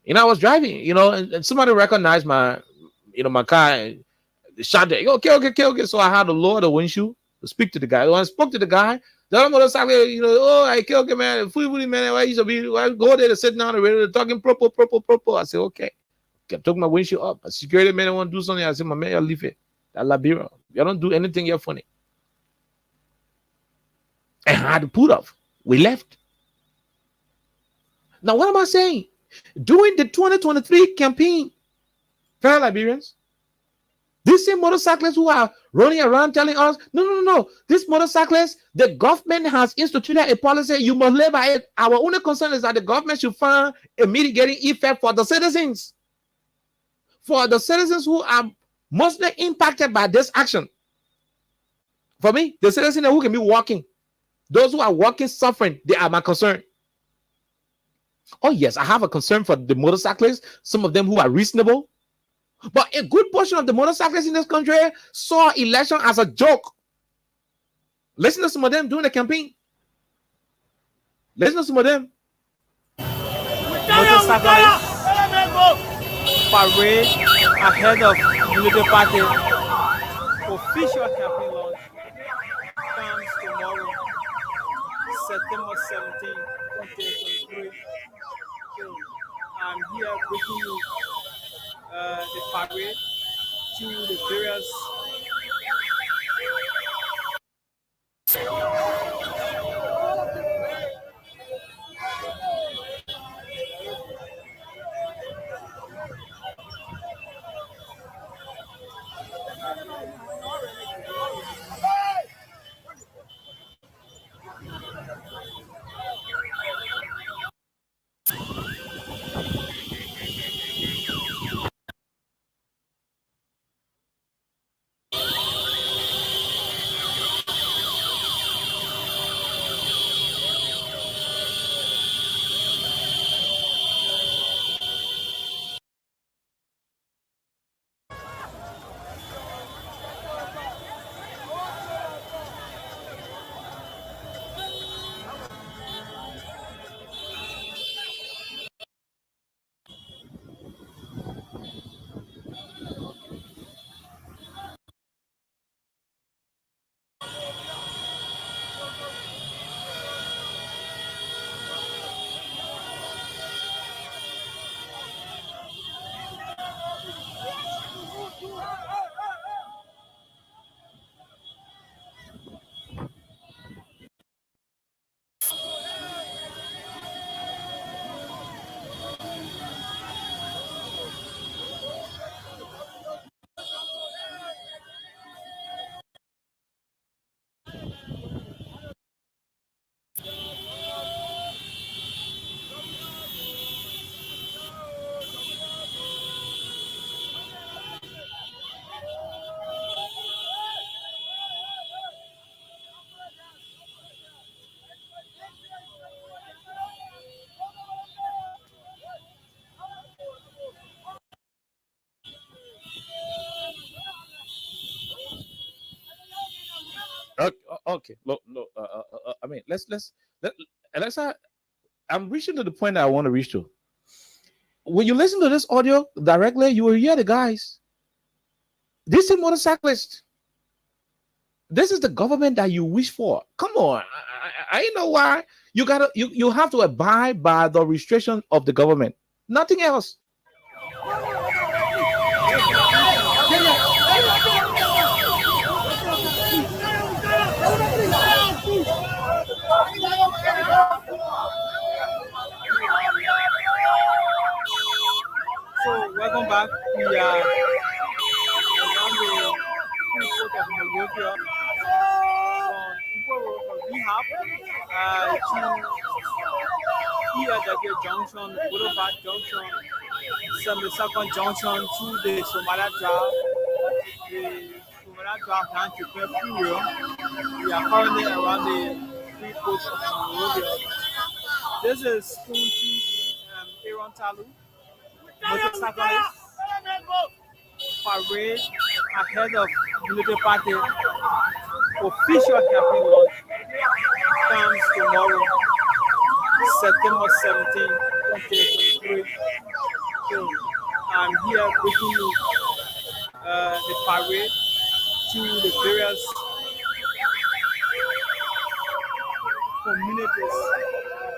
you know, I was driving, you know, and somebody recognized my car and shot there. Okay. So I had to lower the windshield to speak to the guy. When I spoke to the guy, the other motorcycle, you know, okay, man, fully, man, why go there to sit down and ready to talking proper. I said, okay. I took my windshield up. A security man want to do something. I said, my man, y'all leave it. That Liberia. Y'all don't do anything, you're funny. And I had to put off. We left. Now, what am I saying? During the 2023 campaign, fellow Liberians, these same motorcyclists who are running around telling us, no. This motorcyclists, the government has instituted a policy. You must live by it. Our only concern is that the government should find a mitigating effect for the citizens. For the citizens who are mostly impacted by this action. For me, the citizens who can be walking, those who are walking, suffering, they are my concern. Oh, yes, I have a concern for the motorcyclists, some of them who are reasonable. But a good portion of the motorcyclists in this country saw election as a joke. Listen to some of them during the campaign. Listen to some of them. Motorcyclists parade ahead of Unity Party official campaign launch comes tomorrow, September 17, 2023. I'm here bringing you the parade to the various Okay, look, no, I mean, Alexa, I'm reaching to the point that I want to reach to. When you listen to this audio directly, you will hear the guys. This is motorcyclist. This is the government that you wish for. Come on, I know why you have to abide by the restriction of the government. Nothing else. So welcome back. We are around the foot of Monrovia from People Road from Rehab to ELEXA Junction, Boulevard Junction, Second Junction to the Somalia Drive. The Somalia Drive down to Freeway. We are currently around the free coast of Monrovia. This is Spoon TV, Aaron Talu. Motorcyclist parade ahead of Unity Party. Official campaign launch comes tomorrow, September 17, 2023. So I'm here bringing you the parade to the various communities,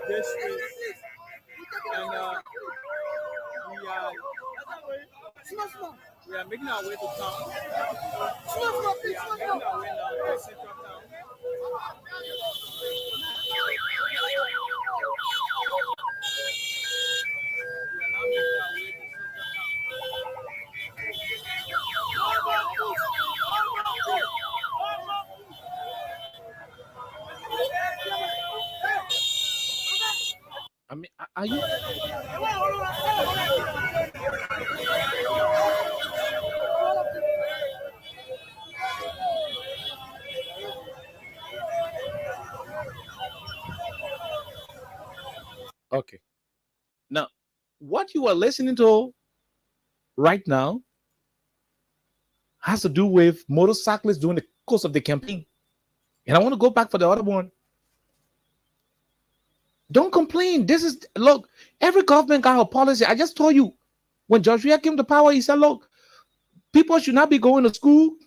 districts, and we are making our way to town. We are making our way now to central town. I mean, are you? Okay. Now, what you are listening to right now has to do with motorcyclists during the course of the campaign. And I want to go back for the other one. Don't complain. Look, every government got a policy. I just told you, when Joshua came to power, he said, look, people should not be going to school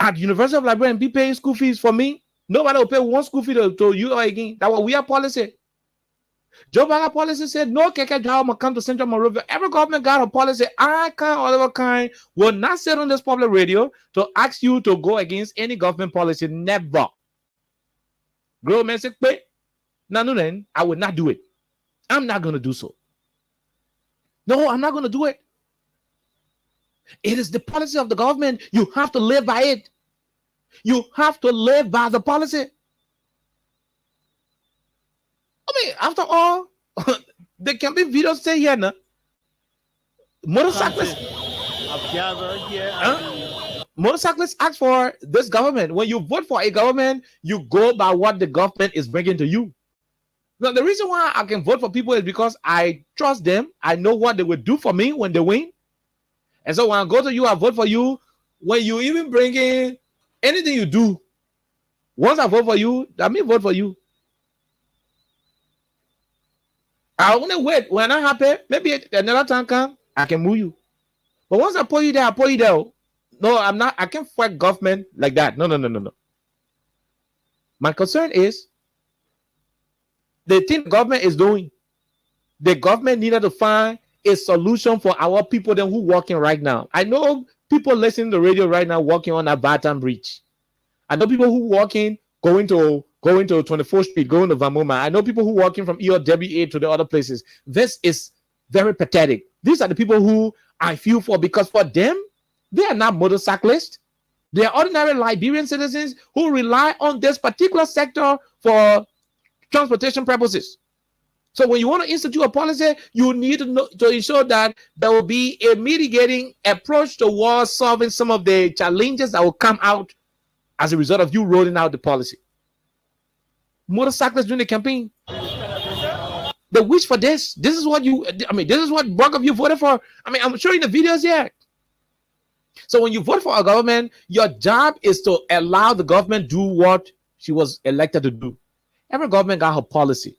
at University of Liberia and be paying school fees for me. Nobody will pay one school fee to you again. That was we have policy. Joe Biden policy said no keke job will come to Central Monrovia. Every government got a policy. I kind or other kind will not sit on this public radio to ask you to go against any government policy. Never. Grow man say, no, then I will not do it. I'm not going to do so. No, I'm not going to do it. It is the policy of the government. You have to live by it. You have to live by the policy. I mean, after all, there can be videos say here now. Motorcyclists. Motorcyclists ask for this government. When you vote for a government, you go by what the government is bringing to you. Now, the reason why I can vote for people is because I trust them. I know what they will do for me when they win. And so when I go to you, I vote for you. When you even bring in anything you do, once I vote for you, that means vote for you. I only wait. When I'm happy, maybe another time come, I can move you. But once I put you there, I put you there. No, I'm not. I can't fight government like that. No. My concern is the thing the government is doing. The government needed to find a solution for our people then who working right now. I know people listening to the radio right now working on that Baton Bridge. I know people who working going to 24th Street, going to Vamoma. I know people who working from ELWA to the other places. This is very pathetic. These are the people who I feel for, because for them, they are not motorcyclists. They are ordinary Liberian citizens who rely on this particular sector for transportation purposes. So when you want to institute a policy, you need to know, to ensure that there will be a mitigating approach towards solving some of the challenges that will come out as a result of you rolling out the policy. Motorcyclists during the campaign, they wish for this. This is what this is what bulk of you voted for. I mean, I'm showing the videos here. So when you vote for a government, your job is to allow the government do what she was elected to do. Every government got her policy.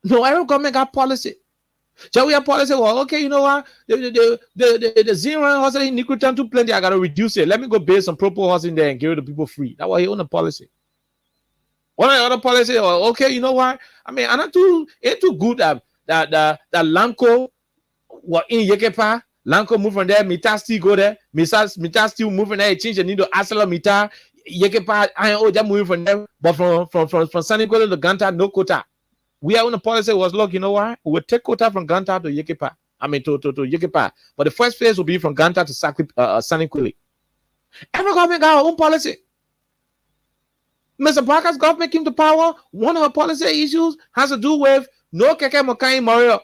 No, every government got policy. So we have policy. Well, okay, you know what? The zero housing in Nicotine too plenty. I gotta reduce it. Let me go base some proper housing there and give it to people free. That's why he own the policy. One other policy. Well, okay, you know what? I mean, I'm not too. It's too good that Lanco was in Yekepa. Lanco move from there. Mita still go there. Mita still move from there. Change the need to Asala Mita. Yekepa. I know just moving from there. But from San Nicolas to Ganta, no quota. We are on the policy was, look, you know what? We will take quota from Ganta to Yekepa. I mean, to Yekepa. But the first phase will be from Ganta to San Nicolas. Every government got our own policy. Mr. Parker's government came to power. One of her policy issues has to do with no Keke Mokai Mario.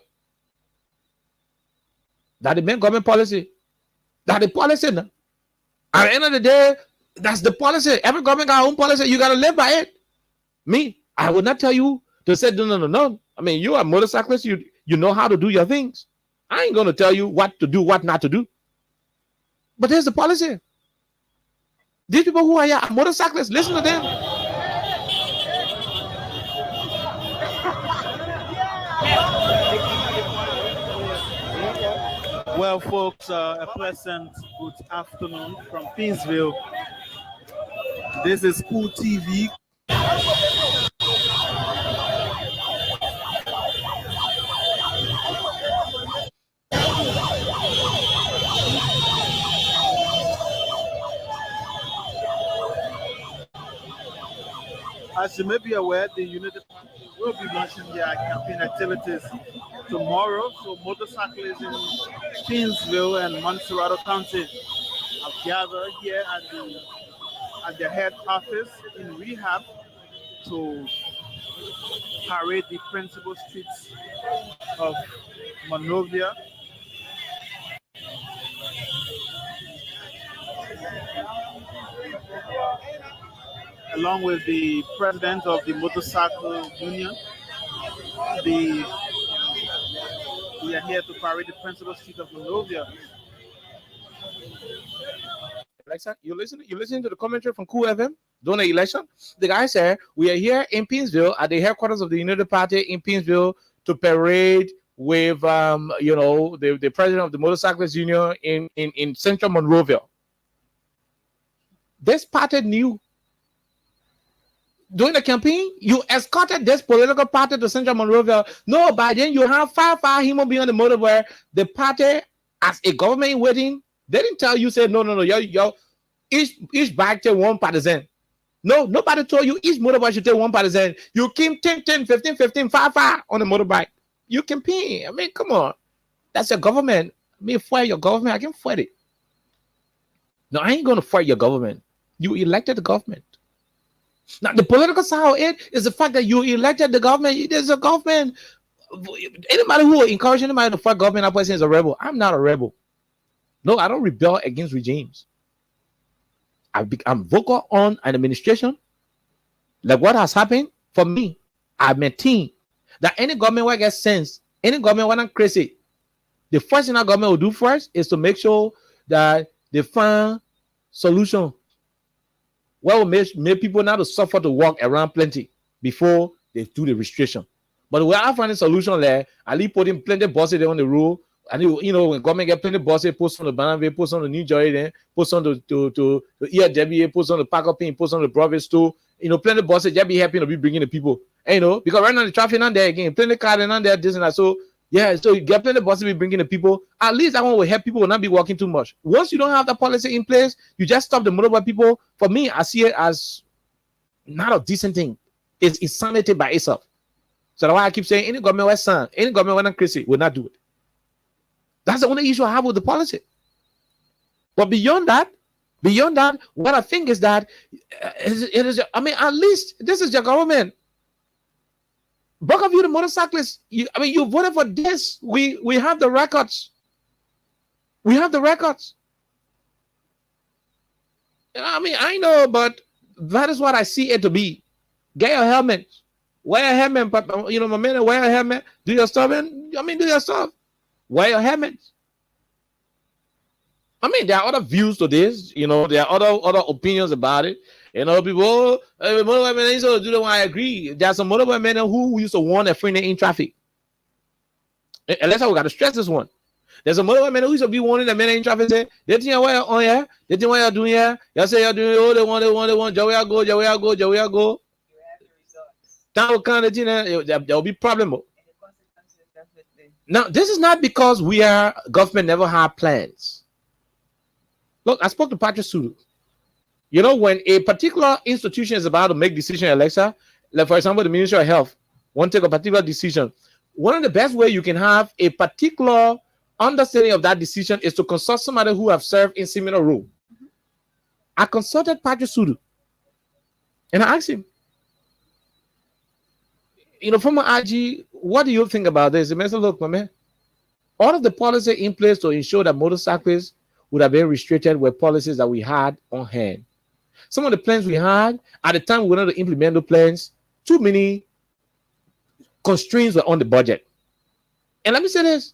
That's the main government policy. That's the policy now. At the end of the day, that's the policy. Every government got their own policy. You got to live by it. Me, I would not tell you to say, no. I mean, you are a motorcyclist. You know how to do your things. I ain't going to tell you what to do, what not to do. But there's the policy. These people who are here are motorcyclists. Listen to them. Well, folks, a pleasant good afternoon from Pinsville. This is Cool TV. As you may be aware, the United Party will be launching their campaign activities tomorrow. So motorcyclists in Pinsville and Montserrat County have gathered here at the head office in Rehab to parade the principal streets of Monrovia. Along with the president of the Motorcycle Union, we are here to parade the principal street of Monrovia. ELEXA, you listening to the commentary from Cool FM during the election? The guy said, we are here in Pinsville at the headquarters of the United Party in Pinsville to parade with the president of the Motorcyclist Union in Central Monrovia. This party knew. During the campaign, you escorted this political party to Central Monrovia. No, by then you have five human beings on the motorway. The party, as a government waiting, they didn't tell you, say, no, yo, each bike take one partisan. No, nobody told you each motorbike should take one partisan. You came 10, 15, 5 on the motorbike. You campaign. I mean, come on. That's your government. I mean, fight your government. I can fight it. No, I ain't going to fight your government. You elected the government. Now, the political side of it is the fact that you elected the government. There's a government. Anybody who will encourage anybody to fight government, that person is a rebel. I'm not a rebel. No, I don't rebel against regimes. I'm vocal on an administration. Like what has happened for me, I maintain that any government will get sense, any government will not crazy. The first thing that government will do first is to make sure that they find solution. Well, make people not to suffer to walk around plenty before they do the restriction. But we are finding a solution there. At least putting plenty buses there on the road. And when government get plenty buses, post on the Banana, post on the New Jersey, then post on the ELEXA, post on the Parker Pin, post on the Broadway store. Plenty buses, just be happy to be bringing the people. And, because right now the traffic not there again, plenty cars not there, this and that. So yeah, so you get plenty of buses be bringing the people. At least that one will help people will not be walking too much. Once you don't have that policy in place, you just stop the motorbike people. For me, I see it as not a decent thing. It's insanity by itself. So that's why I keep saying any government was son, any government was crazy will not do it. That's the only issue I have with the policy. But beyond that, what I think is that it is. I mean, at least this is your government. Both of you, the motorcyclists, you voted for this. We have the records. We have the records. I mean, I know, but that is what I see it to be. Get your helmet. Wear a helmet, but my man, wear a helmet. Do your stuff, man. Do your stuff. Wear your helmet. I mean, there are other views to this. There are other opinions about it. And other people, motorbike men used to do the one. I agree. There are some motorbike men who used to warn a friend in traffic. And that's how we got to stress this one. There's a motorbike man who used to be warning the men in traffic. Say, they think what on here. They think what you're doing here. You say you're doing. Oh, they want. Joey, I go. That will kind of thing. There will be problem. Now, this is not because government never had plans. Look, I spoke to Patrick Sudu. When a particular institution is about to make decision in ELEXA, like for example, the Ministry of Health want to take a particular decision, one of the best way you can have a particular understanding of that decision is to consult somebody who have served in similar role. I consulted Patrick Sudu, and I asked him, former IG, what do you think about this? He said, look, my man, all of the policy in place to ensure that motorcyclists would have been restricted were policies that we had on hand. Some of the plans we had at the time we wanted to implement the plans, too many constraints were on the budget. And let me say this,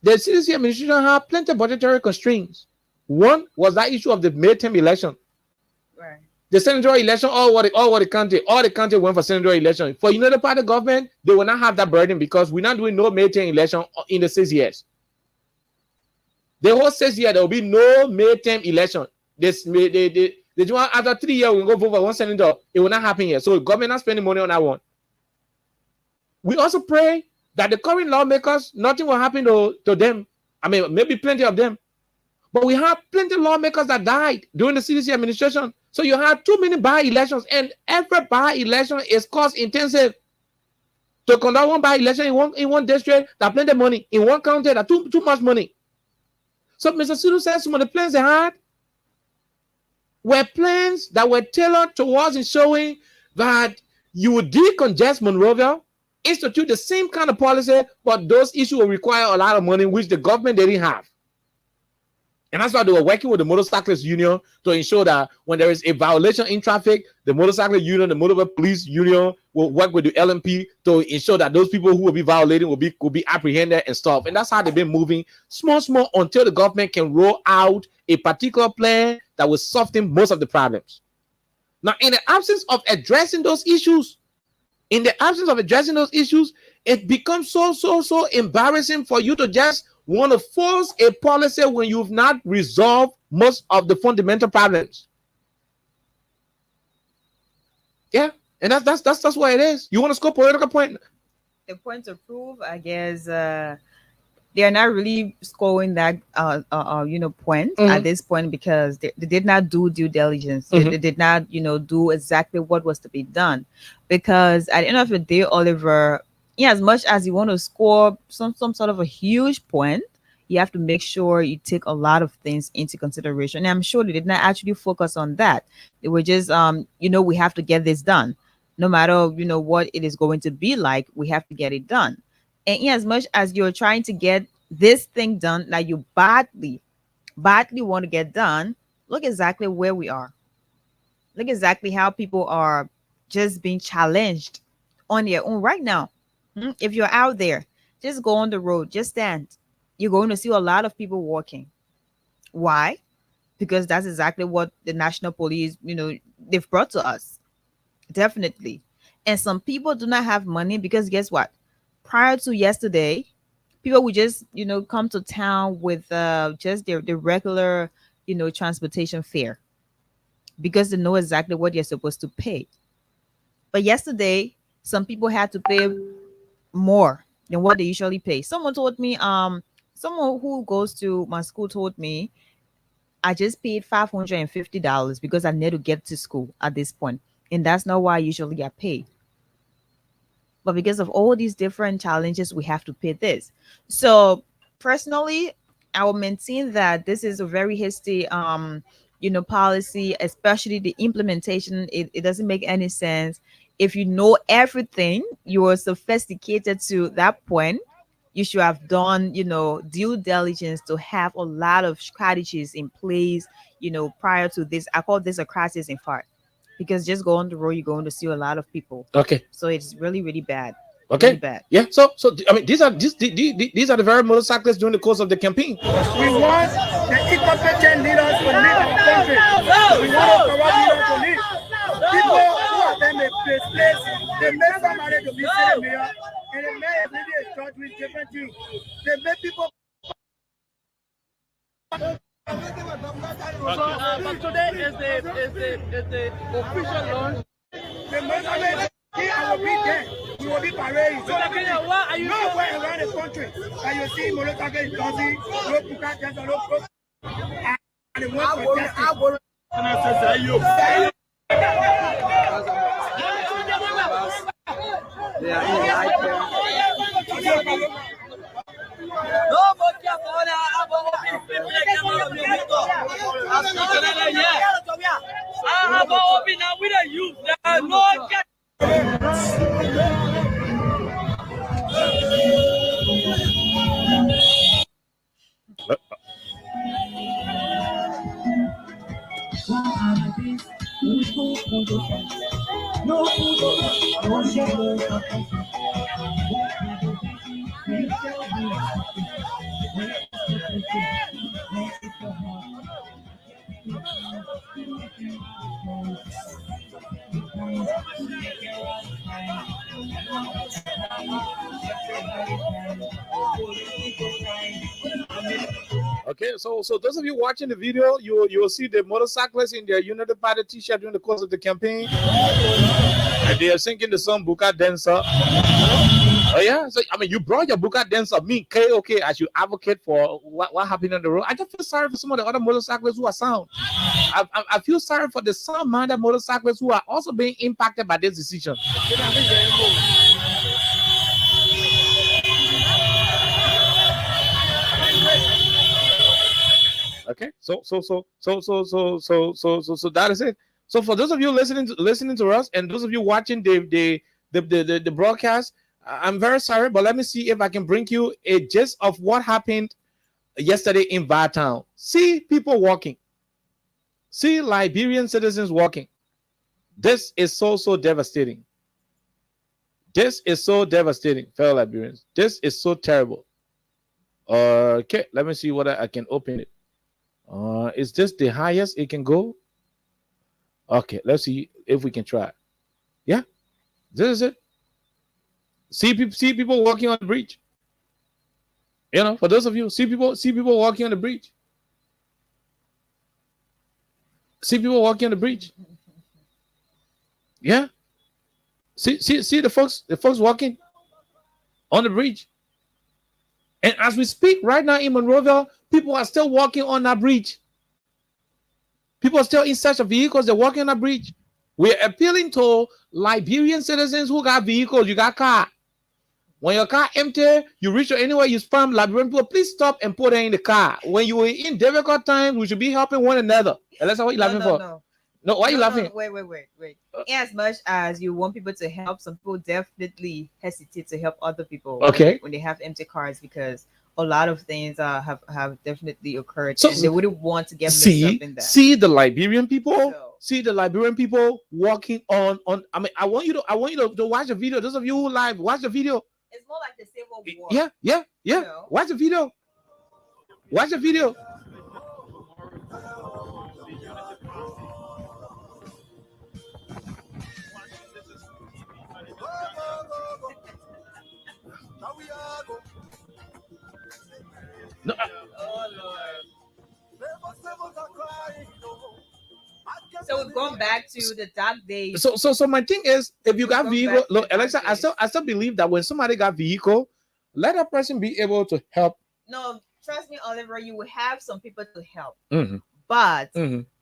the CDC administration had plenty of budgetary constraints. One was that issue of the midterm election. Right. The senatorial election, all the country went for senatorial election. For the party government, they will not have that burden because we're not doing no midterm election in the 6 years. The whole 6 years, there will be no midterm election. After 3 years, we go vote for one senator. It will not happen here. So the government not spending money on that one. We also pray that the current lawmakers, nothing will happen to them. I mean, maybe plenty of them. But we have plenty of lawmakers that died during the CDC administration. So you have too many by-elections, and every by-election is cost-intensive. To conduct one by-election in one district, that plenty of money. In one county, that too much money. So Mr. Sudu says some of the plans they had were plans that were tailored towards ensuring that you would decongest Monrovia, institute the same kind of policy, but those issues will require a lot of money, which the government didn't have. And that's why they were working with the Motorcyclist Union to ensure that when there is a violation in traffic, the Motorcyclist Union, the Motor Police Union will work with the LMP to ensure that those people who will be violating will be apprehended and stuff. And that's how they've been moving small until the government can roll out a particular plan that will soften most of the problems. Now, in the absence of addressing those issues, it becomes so embarrassing for you to just want to force a policy when you've not resolved most of the fundamental problems. Yeah, and that's what it is. You want to score political point? The point to prove, I guess, they are not really scoring that point at this point because they did not do due diligence. They did not do exactly what was to be done, because at the end of the day, Oliver, as much as you want to score some sort of a huge point, you have to make sure you take a lot of things into consideration. And I'm sure they did not actually focus on that. They were just we have to get this done, no matter what it is going to be like. We have to get it done. And as much as you're trying to get this thing done that you badly want to get done, look exactly where we are. Look exactly how people are just being challenged on their own right now. If you're out there, just go on the road, just stand. You're going to see a lot of people walking. Why? Because that's exactly what the national police, they've brought to us. Definitely. And some people do not have money because guess what? Prior to yesterday, people would just, come to town with just their regular, transportation fare because they know exactly what you're supposed to pay. But yesterday, some people had to pay more than what they usually pay. Someone told me, someone who goes to my school told me, I just paid $550 because I need to get to school at this point. And that's not why I usually get paid. But because of all these different challenges, we have to pay this. So personally, I will maintain that this is a very hasty, policy, especially the implementation. It doesn't make any sense. If you know everything, you are sophisticated to that point, you should have done, due diligence to have a lot of strategies in place, prior to this. I call this a crisis in fact, because just go on the road, you're going to see a lot of people. Okay. So it's really, really bad. Okay. Really bad. Yeah. So I mean, these are the very motorcyclists during the course of the campaign. We want the incompetent leaders to lead our country. We want the corrupt leaders to lead. People who are them a place, they make somebody to be city mayor, and the mayor is really a judge with different things. They make people. But today is the official launch. The motorcyclist, I will be there. We will be parading. So Why are you nowhere around the country that you see motorcyclists dancing, no puka dancing, no puka. And the one protesting. They are in the Okay, so those of you watching the video, you will see the motorcyclists in their United Party t-shirt during the course of the campaign. And they are singing the song Buka Dancer. Oh yeah, so I mean, you brought your Buka Dancer. Me, okay, as you advocate for what happened on the road. I just feel sorry for some of the other motorcyclists who are sound. I feel sorry for the sound-minded motorcyclists who are also being impacted by this decision. Okay, so that is it. So for those of you listening to us, and those of you watching the broadcast, I'm very sorry, but let me see if I can bring you a gist of what happened yesterday in Bartown. See people walking. See Liberian citizens walking. This is so devastating. This is so devastating, fellow Liberians. This is so terrible. Okay, let me see whether I can open it. Is this the highest it can go? Okay, let's see if we can try. Yeah, this is it. See people walking on the bridge. You know, for those of you, see people walking on the bridge. See people walking on the bridge. Yeah. See the folks walking on the bridge. And as we speak right now in Monroeville, people are still walking on that bridge. People are still in search of vehicles. They're walking on that bridge. We're appealing to Liberian citizens who got vehicles. You got car. When your car empty, you reach anywhere you spam Liberian people, please stop and put it in the car. When you are in difficult times, we should be helping one another. Alexa, what are you laughing for? No, why are you laughing? Wait. As much as you want people to help, some people definitely hesitate to help other people. Okay. When they have empty cars, because a lot of things have definitely occurred, so, and they wouldn't want to get mixed up in that. See the Liberian people. See the Liberian people walking on. I mean, I want you to watch the video. Those of you who live, watch the video. It's more like the Civil War. Yeah. You know? Watch the video. Watch the video. No, so we've gone back to the dark days. So my thing is, if you got vehicle, look, Alexa, I still believe that when somebody got vehicle, let that person be able to help. No, trust me, Oliver, you will have some people to help. Mm-hmm. But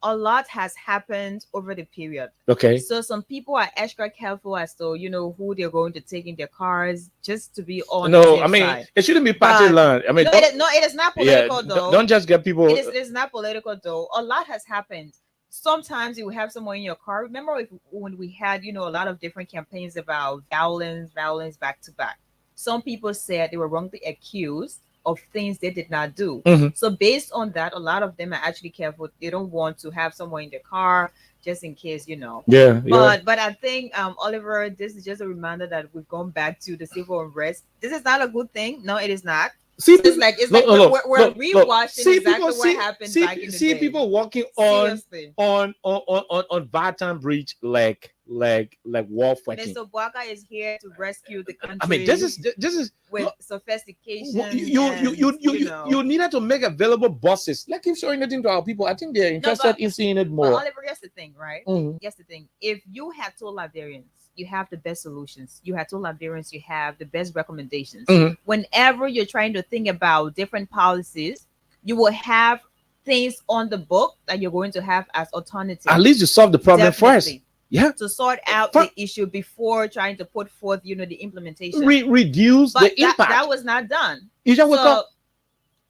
a lot has happened over the period. Okay. So some people are extra careful as to, who they're going to take in their cars, just to be on the safe side. It shouldn't be party land. I mean, it is not political though. Don't just get people. It's not political though. A lot has happened. Sometimes you will have someone in your car. Remember when we had, a lot of different campaigns about violence back to back. Some people said they were wrongly accused of things they did not do. Mhm. So based on that, a lot of them are actually careful. They don't want to have someone in their car just in case, Yeah, But I think, Oliver, this is just a reminder that we've gone back to the civil unrest. This is not a good thing. No, it is not. See, It's like we're rewatching See exactly people, what happened see, back in the see day. people walking on Seriously. on Baton Bridge like war fighting. Mr. Bwaka is here to rescue the country. I mean, this is with look, sophistication. you needed to make available buses. Like keep showing it to our people. I think they're interested in seeing it But more. Oliver, here's the thing, right? Here's the thing. If you have told Liberians, you have the best solutions. You have told Liberians, you have the best recommendations. Whenever you're trying to think about different policies, you will have things on the book that you're going to have as alternatives. At least you solve the problem first. Yeah. To sort out the issue before trying to put forth, the implementation. Reduce the impact. That was not done. You just wake up.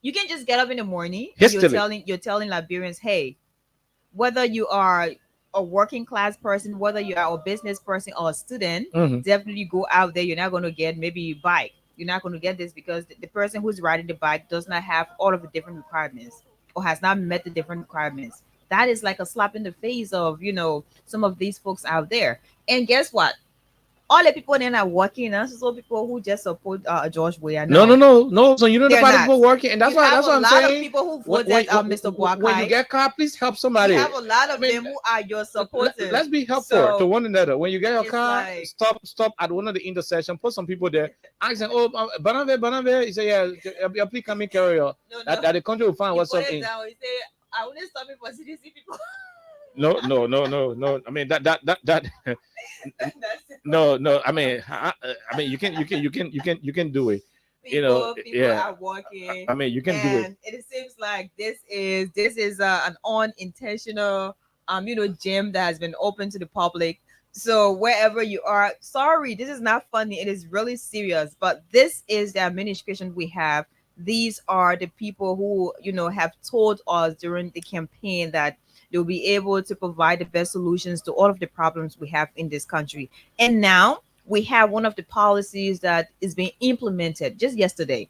You can just get up in the morning and you're telling Liberians, hey, whether you are a working class person, whether you are a business person or a student, definitely go out there. You're not going to get maybe a bike. You're not going to get this because the person who's riding the bike does not have all of the different requirements or has not met the different requirements. That is like a slap in the face of, some of these folks out there. And guess what? All the people then are working. And so people who just support George Weah. No. So you know the people working, and that's what I'm saying. A lot of people who voted Mr. Bwaka. When you get car, please help somebody. You have a lot of them who are your supporters. Let's be helpful to one another. When you get your car, stop at one of the intersections. Put some people there. Ask them, Banave. He say, yeah, please come in carrier. That the country will find what's up in. Down, he say, I wouldn't stop it for CDC people. No. I mean that. No. I mean, you can do it. People are walking. I mean, you can do it. And it seems like this is an unintentional, gym that has been open to the public. So wherever you are, sorry, this is not funny. It is really serious. But this is the administration we have. These are the people who, have told us during the campaign that they'll be able to provide the best solutions to all of the problems we have in this country. And now we have one of the policies that is being implemented just yesterday.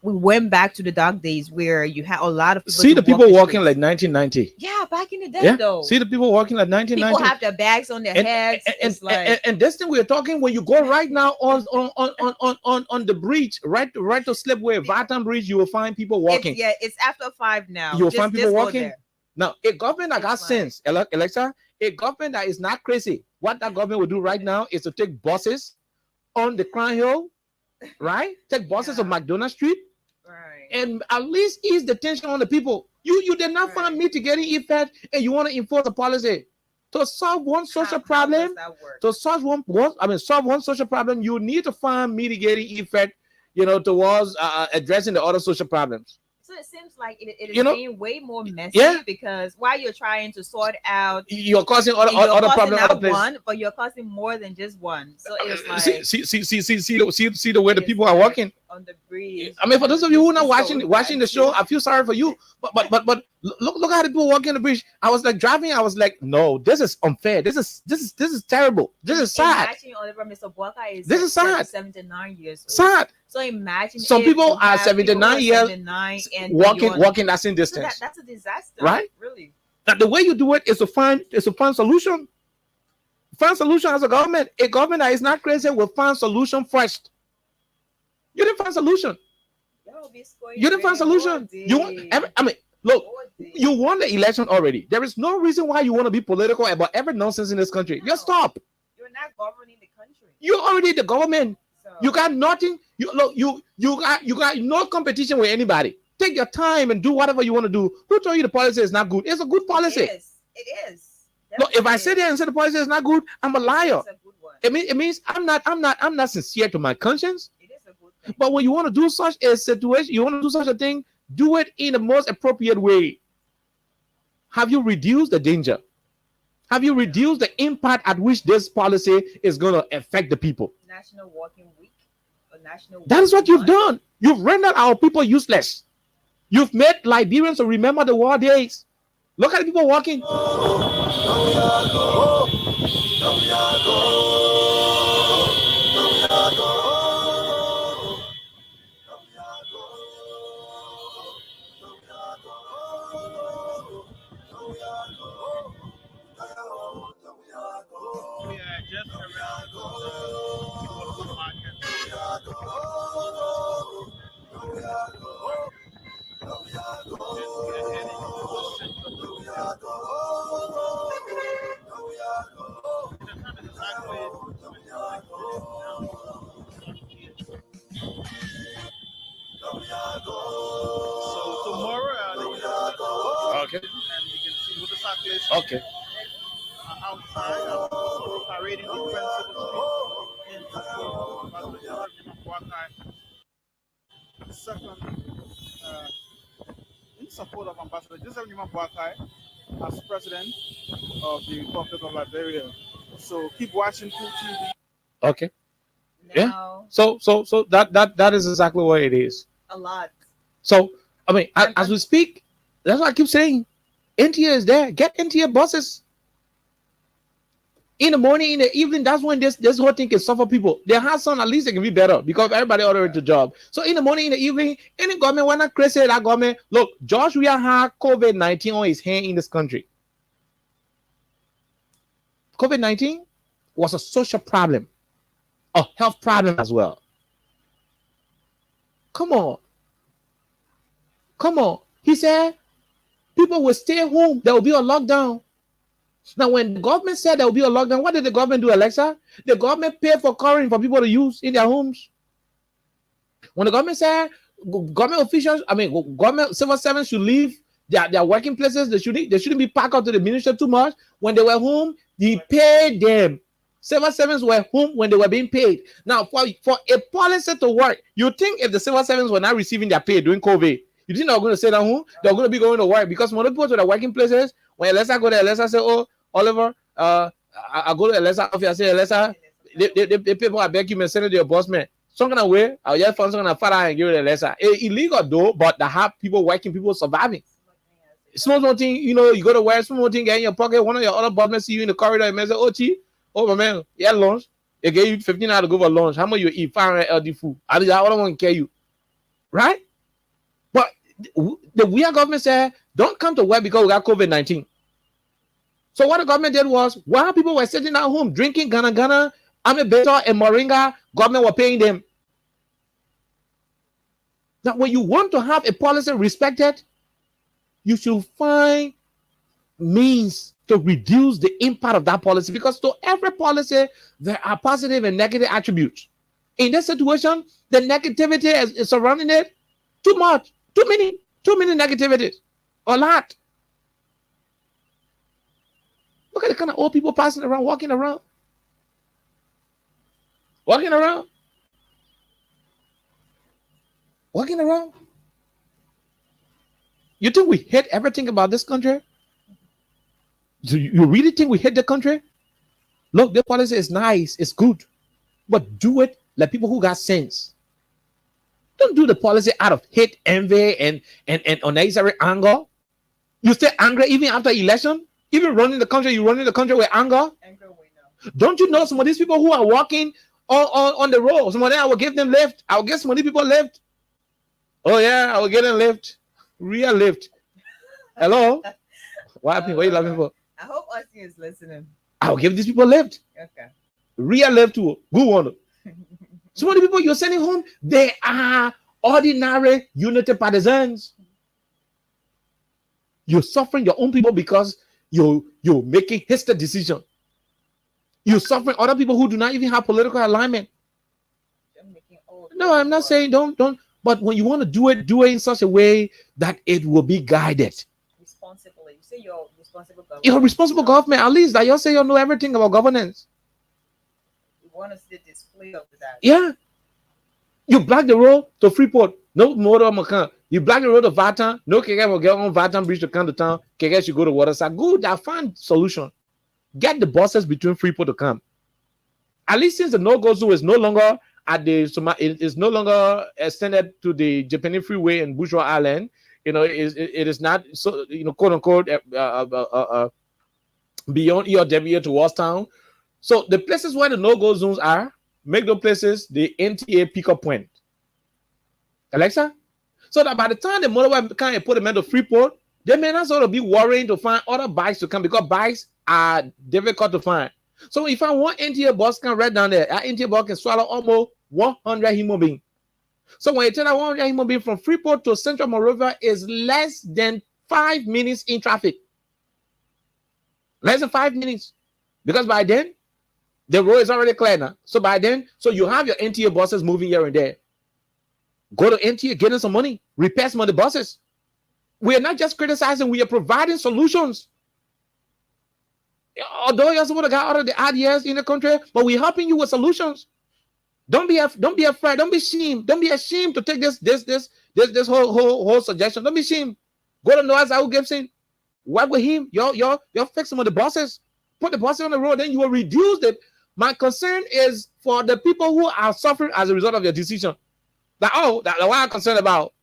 We went back to the dark days where you had a lot of people. See the people walking like 1990. Yeah, back in the day, though. See the people walking like 1990. People have their bags on their heads. And this thing we're talking, when you go right now on the bridge, right to Slipway, Baton Bridge, you will find people walking. It's after 5 now. You will find people walking. Now, a government that got sense, ELEXA, a government that is not crazy. What that government will do right now is to take buses on the Crown Hill, right? Take buses on McDonald Street. Right. And at least ease the tension on the people. You did not find mitigating effect, and you want to enforce a policy to solve one social problem. To solve one social problem, you need to find mitigating effect, towards addressing the other social problems. So it seems like it is being way more messy because while you're trying to sort out, you're causing other problems. Not one, but you're causing more than just one. So it's like see the way the people are walking on the bridge. I mean, for those of you who are not watching the show, I feel sorry for you. But look how the people walking the bridge. I was like driving. I was like, no, this is unfair. This is terrible. This is sad. Imagine Oliver, Mr. Bwaka is this is sad. 79 years old. Sad. So imagine some people are 79 years and walking that same distance. So that's a disaster, right? Really. Now the way you do it is to find solution. Find solution as a government. A government that is not crazy will find solution first. You didn't find solution. You didn't find solution. Look, you won the election already. There is no reason why you want to be political about every nonsense in this country. Just stop. You're not governing the country. You're already the government. So. You got nothing. You got no competition with anybody. Take your time and do whatever you want to do. Who told you the policy is not good? It's a good policy. It is. Look, if I sit there and say the policy is not good, I'm a liar. It's a good one. It means I'm not sincere to my conscience. It is a good thing. But when you want to do such a situation, you want to do such a thing, do it in the most appropriate way. Have you reduced the danger? Have you reduced the impact at which this policy is going to affect the people? National Walking Week. That is what you've done. You've rendered our people useless. You've made Liberians to remember the war days. Look at the people walking. So tomorrow, Okay. and you can see motorcyclists Okay. outside parading different city streets in support of Ambassador Boakai. Second, in support of Ambassador Joseph Nima Boakai as president of the Republic of Liberia. So keep watching Cool TV. Okay. Yeah. Now, So that is exactly what it is. a lot. So I mean, as we speak, that's what I keep saying. NTA is there. Get NTA buses. In the morning, in the evening, that's when this whole thing can suffer people. They have some, at least they can be better because everybody ordered the job. So in the morning, in the evening, any government, why not crazy that government? Look, George Weah had COVID-19 on his hand in this country. COVID-19 was a social problem, a health problem as well. Come on. Come on. He said people will stay home. There will be a lockdown. Now, when the government said there will be a lockdown, what did the government do, Alexa? The government paid for chlorine for people to use in their homes. When the government said government officials, government civil servants should leave their working places, they shouldn't be packed out to the ministry too much. When they were home, he paid them. Civil servants were home when they were being paid. Now, for a policy to work, you think if the civil servants were not receiving their pay during COVID, you think they were going to stay at home? They're going to be going to work because when people to the working places, when Alexa go there, Alexa say, "Oh, Oliver, I go to Alexa office. I say, Alexa, the people I beg you, may send it to your boss, man. Some kind of way, I'll just find some kind of father and give it to Alexa. It's illegal though, but they have people working, people surviving. Small thing, you go to work, small thing, get in your pocket. One of your other boss see you in the corridor and say, "Oh, Chi, oh my man, yeah, lunch. They gave you 15 hours to go for lunch. How much you eat? 500 LD food. I don't want to care you, right?" But the weird government said, "Don't come to work because we got COVID-19." So what the government did was, while people were sitting at home drinking Ghana, Beto and Moringa, government were paying them. Now, when you want to have a policy respected, you should find means to reduce the impact of that policy, because to every policy, there are positive and negative attributes. In this situation, the negativity is surrounding it too much, too many negativities, a lot. Look at the kind of old people passing around, walking around. You think we hate everything about this country? Do you really think we hate the country? Look, the policy is nice, it's good, but do it like people who got sense. Don't do the policy out of hate, envy, and unnecessary anger. You stay angry even after election. Even running the country, you running the country with anger. Don't you know some of these people who are walking on the road? Some of them, I will give them lift. I will give some of these people lift. Oh yeah, I will get them lift. Real lift. Hello? What happened? What are you laughing for? I hope Austin is listening. I will give these people lift. Okay. Real lift too. Good one. Some of the people you're sending home, they are ordinary unity partisans. You're suffering your own people because you're making hasty decision. You're suffering other people who do not even have political alignment. No, I'm not saying don't. But when you want to do it in such a way that it will be guided. Responsibly. You say you're responsible government. You're a responsible government. At least that you say you know everything about governance. You want to see the display of that. Yeah. You block the road to Freeport. No motor macan. You block the road to Vatan. No Keke will get on Vatan Bridge to come to town. Keke should go to Waterside. Good. I find solution. Get the buses between Freeport to come. At least since the no-go zone is no longer it is no longer extended to the Japanese freeway and Bushwa Island. It is not so quote unquote beyond ERW towards town. So the places where the no-go zones are, make those places the NTA pickup point. Alexa, so that by the time the motorway can put them into Freeport, they may not sort of be worrying to find other bikes to come, because bikes are difficult to find. So if I want NTA bus can right down there, our NTA bus can swallow almost 100 human beings. So when you tell that 100 human beings from Freeport to Central Monrovia is less than 5 minutes in traffic. Less than 5 minutes. Because by then, the road is already clear now. So by then, so you have your NTA buses moving here and there. Go to NTA, get in some money, repair some of the buses. We are not just criticizing, we are providing solutions. Although you're supposed to get out of the ideas in the country, but we're helping you with solutions. Don't be afraid, don't be ashamed, to take this whole suggestion. Don't be ashamed. Go to Noah's Al Gibson, work with him. You'll fix some of the buses, put the buses on the road, then you will reduce it. My concern is for the people who are suffering as a result of your decision. That's what I'm concerned about.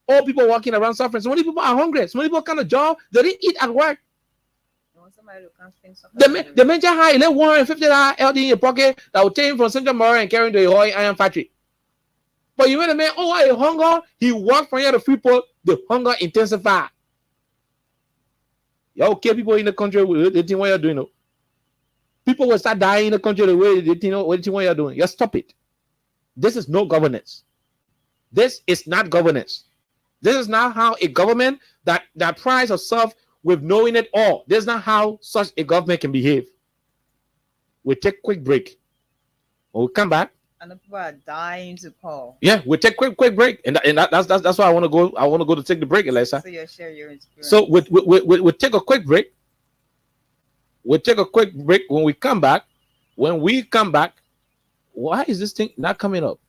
All people walking around suffering. So many people are hungry. So many people kind of job, they didn't eat at work. The mention high, you let $150 LD in your pocket that will take him from Central Mora and carry him to a Hoy Iron Factory. But you met a man, I hunger. He walked from here to Freeport, the hunger intensified. Y'all kill people in the country with the thing what you're doing. No? People will start dying in the country the way they think what you're doing. You stop it. This is no governance. This is not governance. This is not how a government that prides itself with knowing it all. This is not how such a government can behave. We'll take a quick break. When we come back. And the people are dying to call. Yeah, we'll take a quick break. And that's why I want to go. I want to go to take the break, ELEXA. So you share your experience. So we'll take a quick break. We'll take a quick break. When we come back, why is this thing not coming up?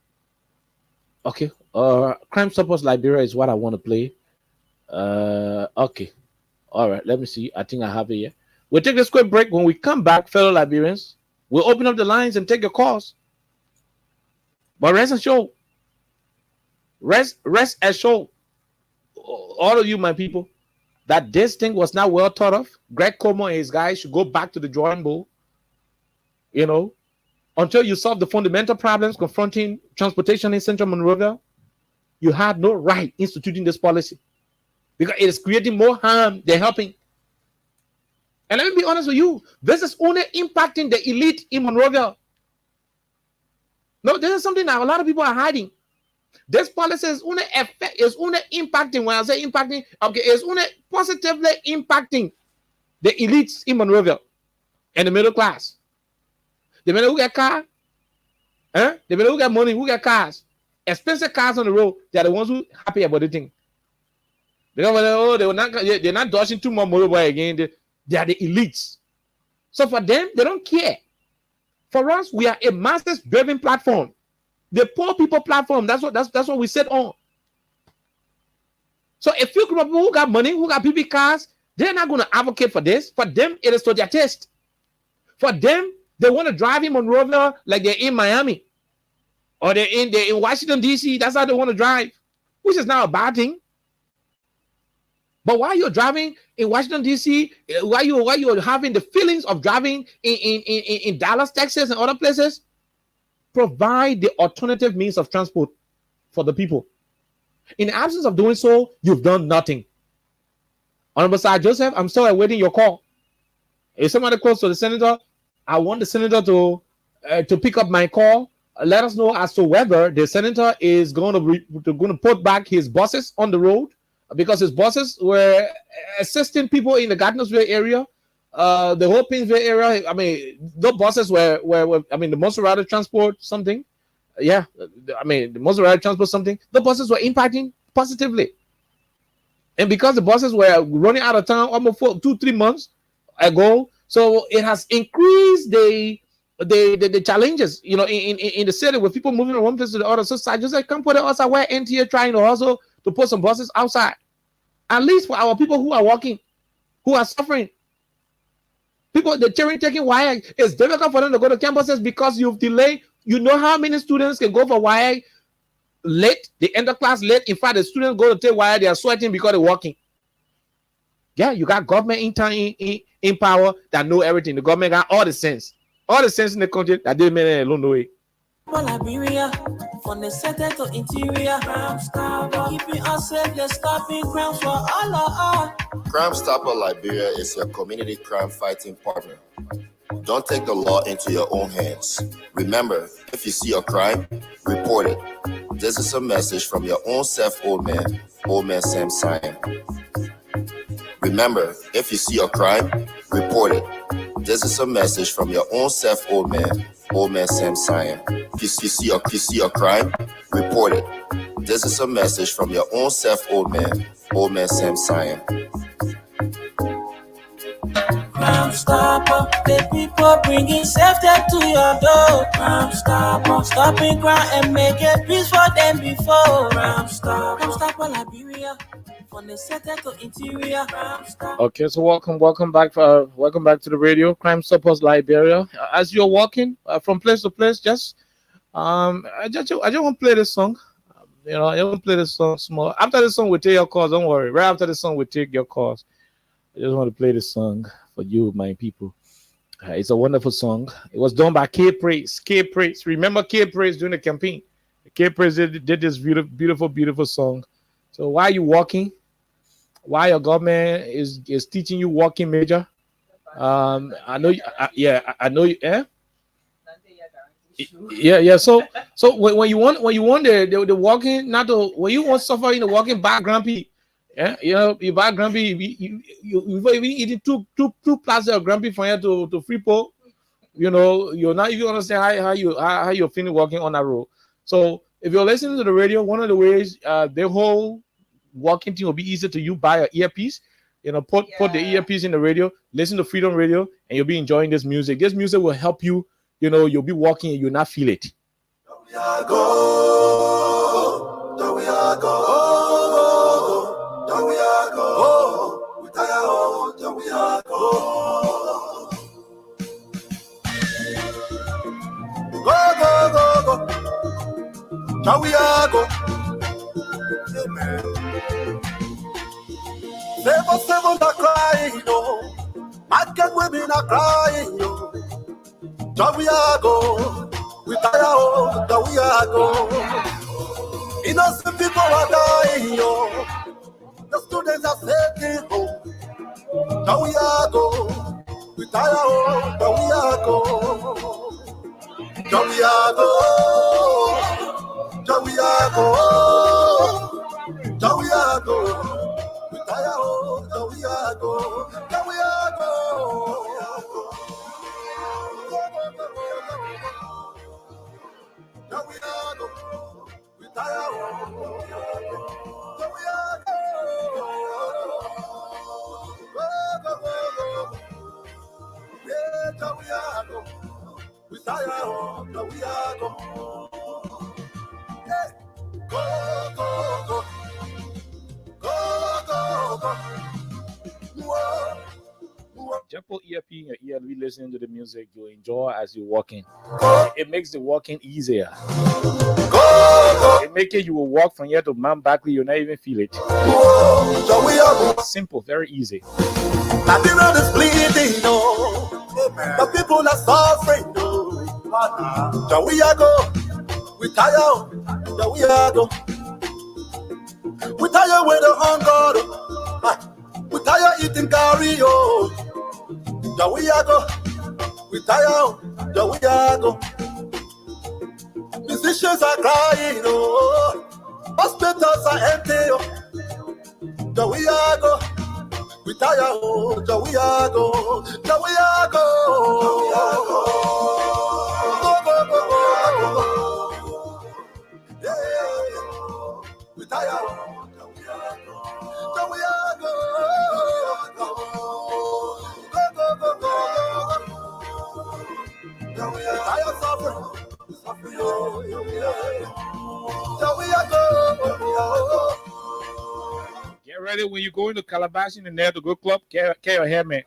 Okay. Crime Stoppers Liberia is what I want to play. Okay. All right. Let me see. I think I have it here. We'll take this quick break. When we come back, fellow Liberians, we'll open up the lines and take your calls. But rest assured. Rest assured. All of you, my people, that this thing was not well thought of. Greg Como and his guys should go back to the drawing board. You know, until you solve the fundamental problems confronting transportation in Central Monrovia, you had no right instituting this policy because it is creating more harm than helping. And let me be honest with you, this is only impacting the elite in Monrovia. No, this is something that a lot of people are hiding. This policy is only impacting, when I say impacting, okay, it's only positively impacting the elites in Monrovia and the middle class. The men who get car, the men who get money, who get cars, expensive cars on the road, they are the ones who are happy about the thing. They're not dodging too much motorbike again. They are the elites. So for them, they don't care. For us, we are a masses-driven platform. The poor people platform. That's what we sit on. So a few group of people who got money, who got PB cars, they're not going to advocate for this. For them, it is to their taste. For them, they want to drive in Monrovia like they're in Miami. Or they're in Washington, D.C. That's how they want to drive. Which is not a bad thing. But while you're driving in Washington, D.C., while you're having the feelings of driving in Dallas, Texas, and other places, provide the alternative means of transport for the people. In the absence of doing so, you've done nothing. Honorable Sir Joseph, I'm still awaiting your call. If somebody close to the senator, I want the senator to pick up my call. Let us know as to whether the senator is going to put back his buses on the road, because his buses were assisting people in the Gardnersville area, the whole Pinsville area. I mean, the buses were the Motorcyclist transport something. Yeah, I mean, the Motorcyclist transport something. The buses were impacting positively. And because the buses were running out of town almost 2-3 months ago, so it has increased the challenges, you know, in the city with people moving from one place to the other. So I just like, come put it outside where NTA trying to hustle to put some buses outside. At least for our people who are walking, who are suffering. People, the cherry taking wire, it's difficult for them to go to campuses because you've delayed. You know how many students can go for wire late, the end of class late. In fact, the students go to take wire, they are sweating because they're walking. Yeah, you got government in power that know everything. The government got all the sense in the country that they may alone know it. Liberia, from the center to interior, Crime Stopper, keeping us safe, let's stop in crime for all of us. Crime Stopper Liberia is your community crime fighting partner. Don't take the law into your own hands. Remember, if you see a crime, report it. This is a message from your own self, old man Sam Sion. Remember, if you see a crime, report it. This is a message from your own self, old man Sam Sion. If you see a crime, report it. This is a message from your own self, old man Sam Sion. Crime Stopper, the people bringing safety to your door. Crime Stopper, stopping crime and making peace for them before. Crime Stopper, Liberia, from the center to interior. Crime Stopper. Okay, so welcome back to the radio. Crime Stoppers Liberia. As you're walking from place to place, I just want to play this song. I want to play this song small. After this song, we take your calls. Don't worry. Right after this song, we take your calls. I just want to play this song for you, my people. It's a wonderful song. It was done by K Praise. Remember K Praise during the campaign? K Praise did this beautiful song. So while you walking, while your government is teaching you walking major, I know you. Yeah. So when you want the walking, not the when you want to suffer in the walking background, yeah, you buy grumpy, you even eating two plastic of grumpy from here to Freeport. You're not even understand how you're feeling walking on that road. So if you're listening to the radio, one of the ways the whole walking thing will be easier to you. Buy an earpiece, put the earpiece in the radio, listen to Freedom Radio, and you'll be enjoying this music. This music will help you. You'll be walking and you'll not feel it. We are go. We are go. We are go. We are go. Go. We are go. Amen. Seven are crying, Market women are crying, we are go. We tire, we are go. Innocent people are dying, The students are taking home. We are go. We tire, we are go. We are go. We are go. We are go. We tire, we are go. We are go. We are go. We tire. We are go. Yeah, we are go. We tire. We are go. Go. Just put earpiece in your ear and be listening to the music. You'll enjoy as you're walking. It makes the walking easier. It makes it you will walk from here to Mount Barkley. You'll not even feel it. Simple, very easy. Babylon is bleeding, The people are suffering, we are go. We tire, we are go. We tire with the hunger. We tire eating curry, we are go. We tire, we are go. Musicians are crying, Hospitals are empty, we are go. We tire, we are go. We are go. We tire, we are go. We are suffering. Get ready when you go into Calabash in the Nail to Go Club. Carry your helmet.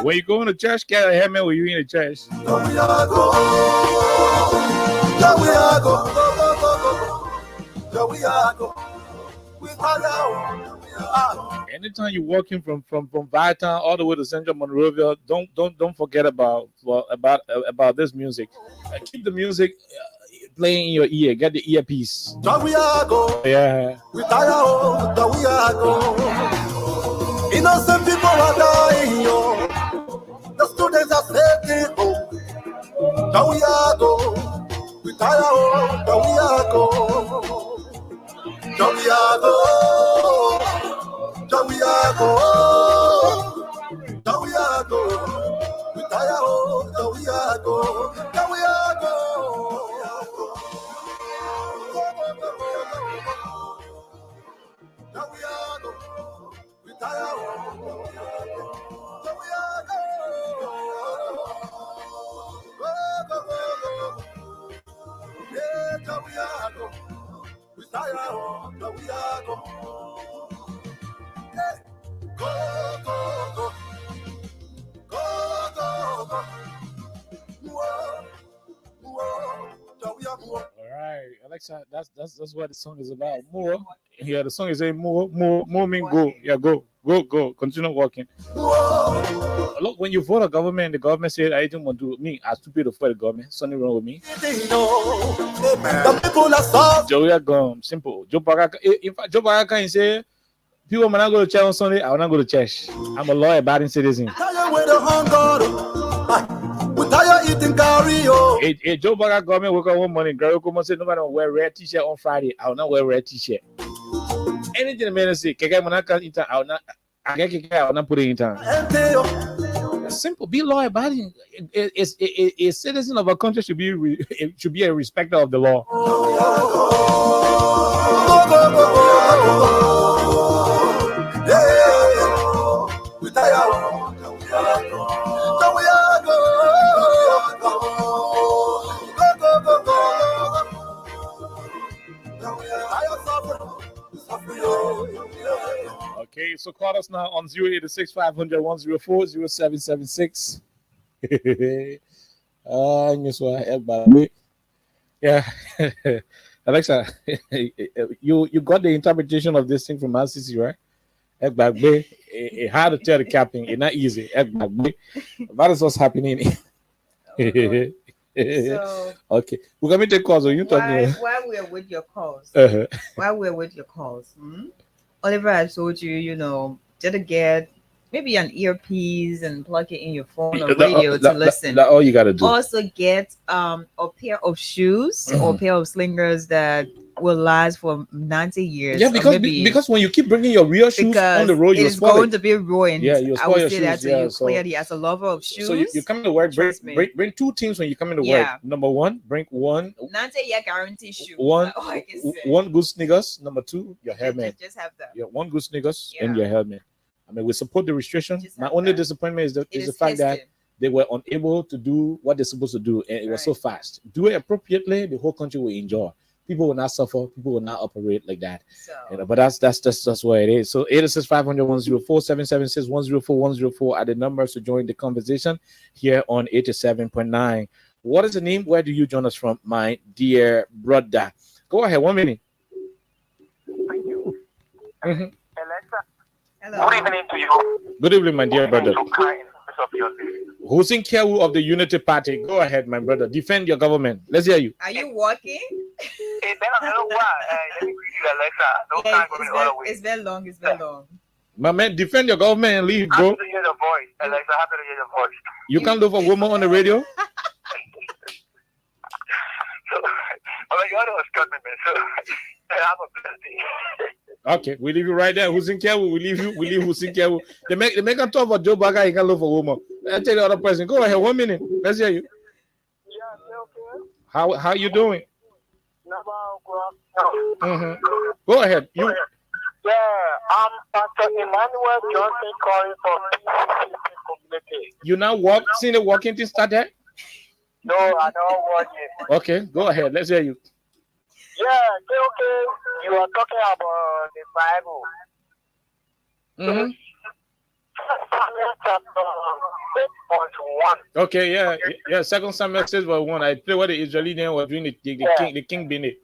When you go into church, carry your helmet when you in the church. Anytime you're walking from Viatown all the way to Central Monrovia, don't forget about this music. Keep the music playing in your ear. Get the earpiece. Yeah. Innocent people are dying, The students are taking home. We are go. We tire, we are go. We are go. We are go. We are go. We tire, we are go. We are go. All right, Alexa, that's what the song is about. More. Yeah, the song is saying more mean go. Yeah, go. Continue walking. Look, when you vote a government, the government said I didn't want to do me. I stupid to vote the government. Something wrong with me. Joey are gone. Simple. Joe Parker. In fact, Joe Parker can say people when I go to church on Sunday, I will not go to church. I'm a law-abiding citizen. A Joe Parker government work on one morning. Girl, come and say nobody will wear red t-shirt on Friday. I will not wear red t-shirt. Anything the man say, I will not put it in time. Simple. Be law-abiding. A citizen of a country should be a respecter of the law. Okay, so call us now on 086 500 104 0776. Yeah. Alexa, you got the interpretation of this thing from RCC, right? It's hard to tell the captain. It's not easy. That is what's happening. So, okay, we're going to take calls. You talking? While we're with your calls, Hmm? Oliver, I told you, just get maybe an earpiece and plug it in your phone or radio to listen. That's all you got to do. Also get a pair of shoes or a pair of slingers that will last for 90 years. Yeah, because when you keep bringing your real shoes on the road, you're going to be ruined. Yeah, you'll spoil your shoes. That to you clearly as a lover of shoes. So you come to work, bring two things when you come into work. Number one, bring one 90-year guarantee shoe. One good sneakers. Number two, your helmet. Just have that. Yeah, one good sneakers and your helmet. I mean, we support the restriction. My only disappointment is the fact that they were unable to do what they're supposed to do, and it was so fast. Do it appropriately, the whole country will enjoy. People will not suffer. People will not operate like that. So, but that's what it is. So 86 500 104 776 104 104 are the numbers to join the conversation here on 87.9. What is the name? Where do you join us from, my dear brother? Go ahead. 1 minute. Thank you. Mm-hmm. Alexa. Hello. Good evening to you. Good evening, my dear brother. Who's in care of the Unity Party? Go ahead, my brother. Defend your government. Let's hear you. Are you walking? It's been a little while. Let me greet you, Alexa. It's very long. It's very long. My man, defend your government and leave, bro. Happy to hear your voice, Alexa. Happy to hear your voice. You can't look for woman on the radio? You ought to cut me, man. So have a blessing. Okay, we leave you right there. Who's in care? We leave you. We leave who's in care. They make a talk about Joe Baga. He can look for woman. I'll tell the other person. Go ahead. 1 minute. Let's hear you. Yeah, okay. How you doing? Go ahead. You. Yeah, I'm Pastor Emmanuel Johnson calling from PCC community. You now seen the walking thing start there? No, I don't watch it. Okay, go ahead. Let's hear you. Yeah, okay. You are talking about the Bible. Mm-hmm. Chapter 6.1. Okay, yeah. 2 Samuel 6:1. I play what the Israeli name was doing the king being it.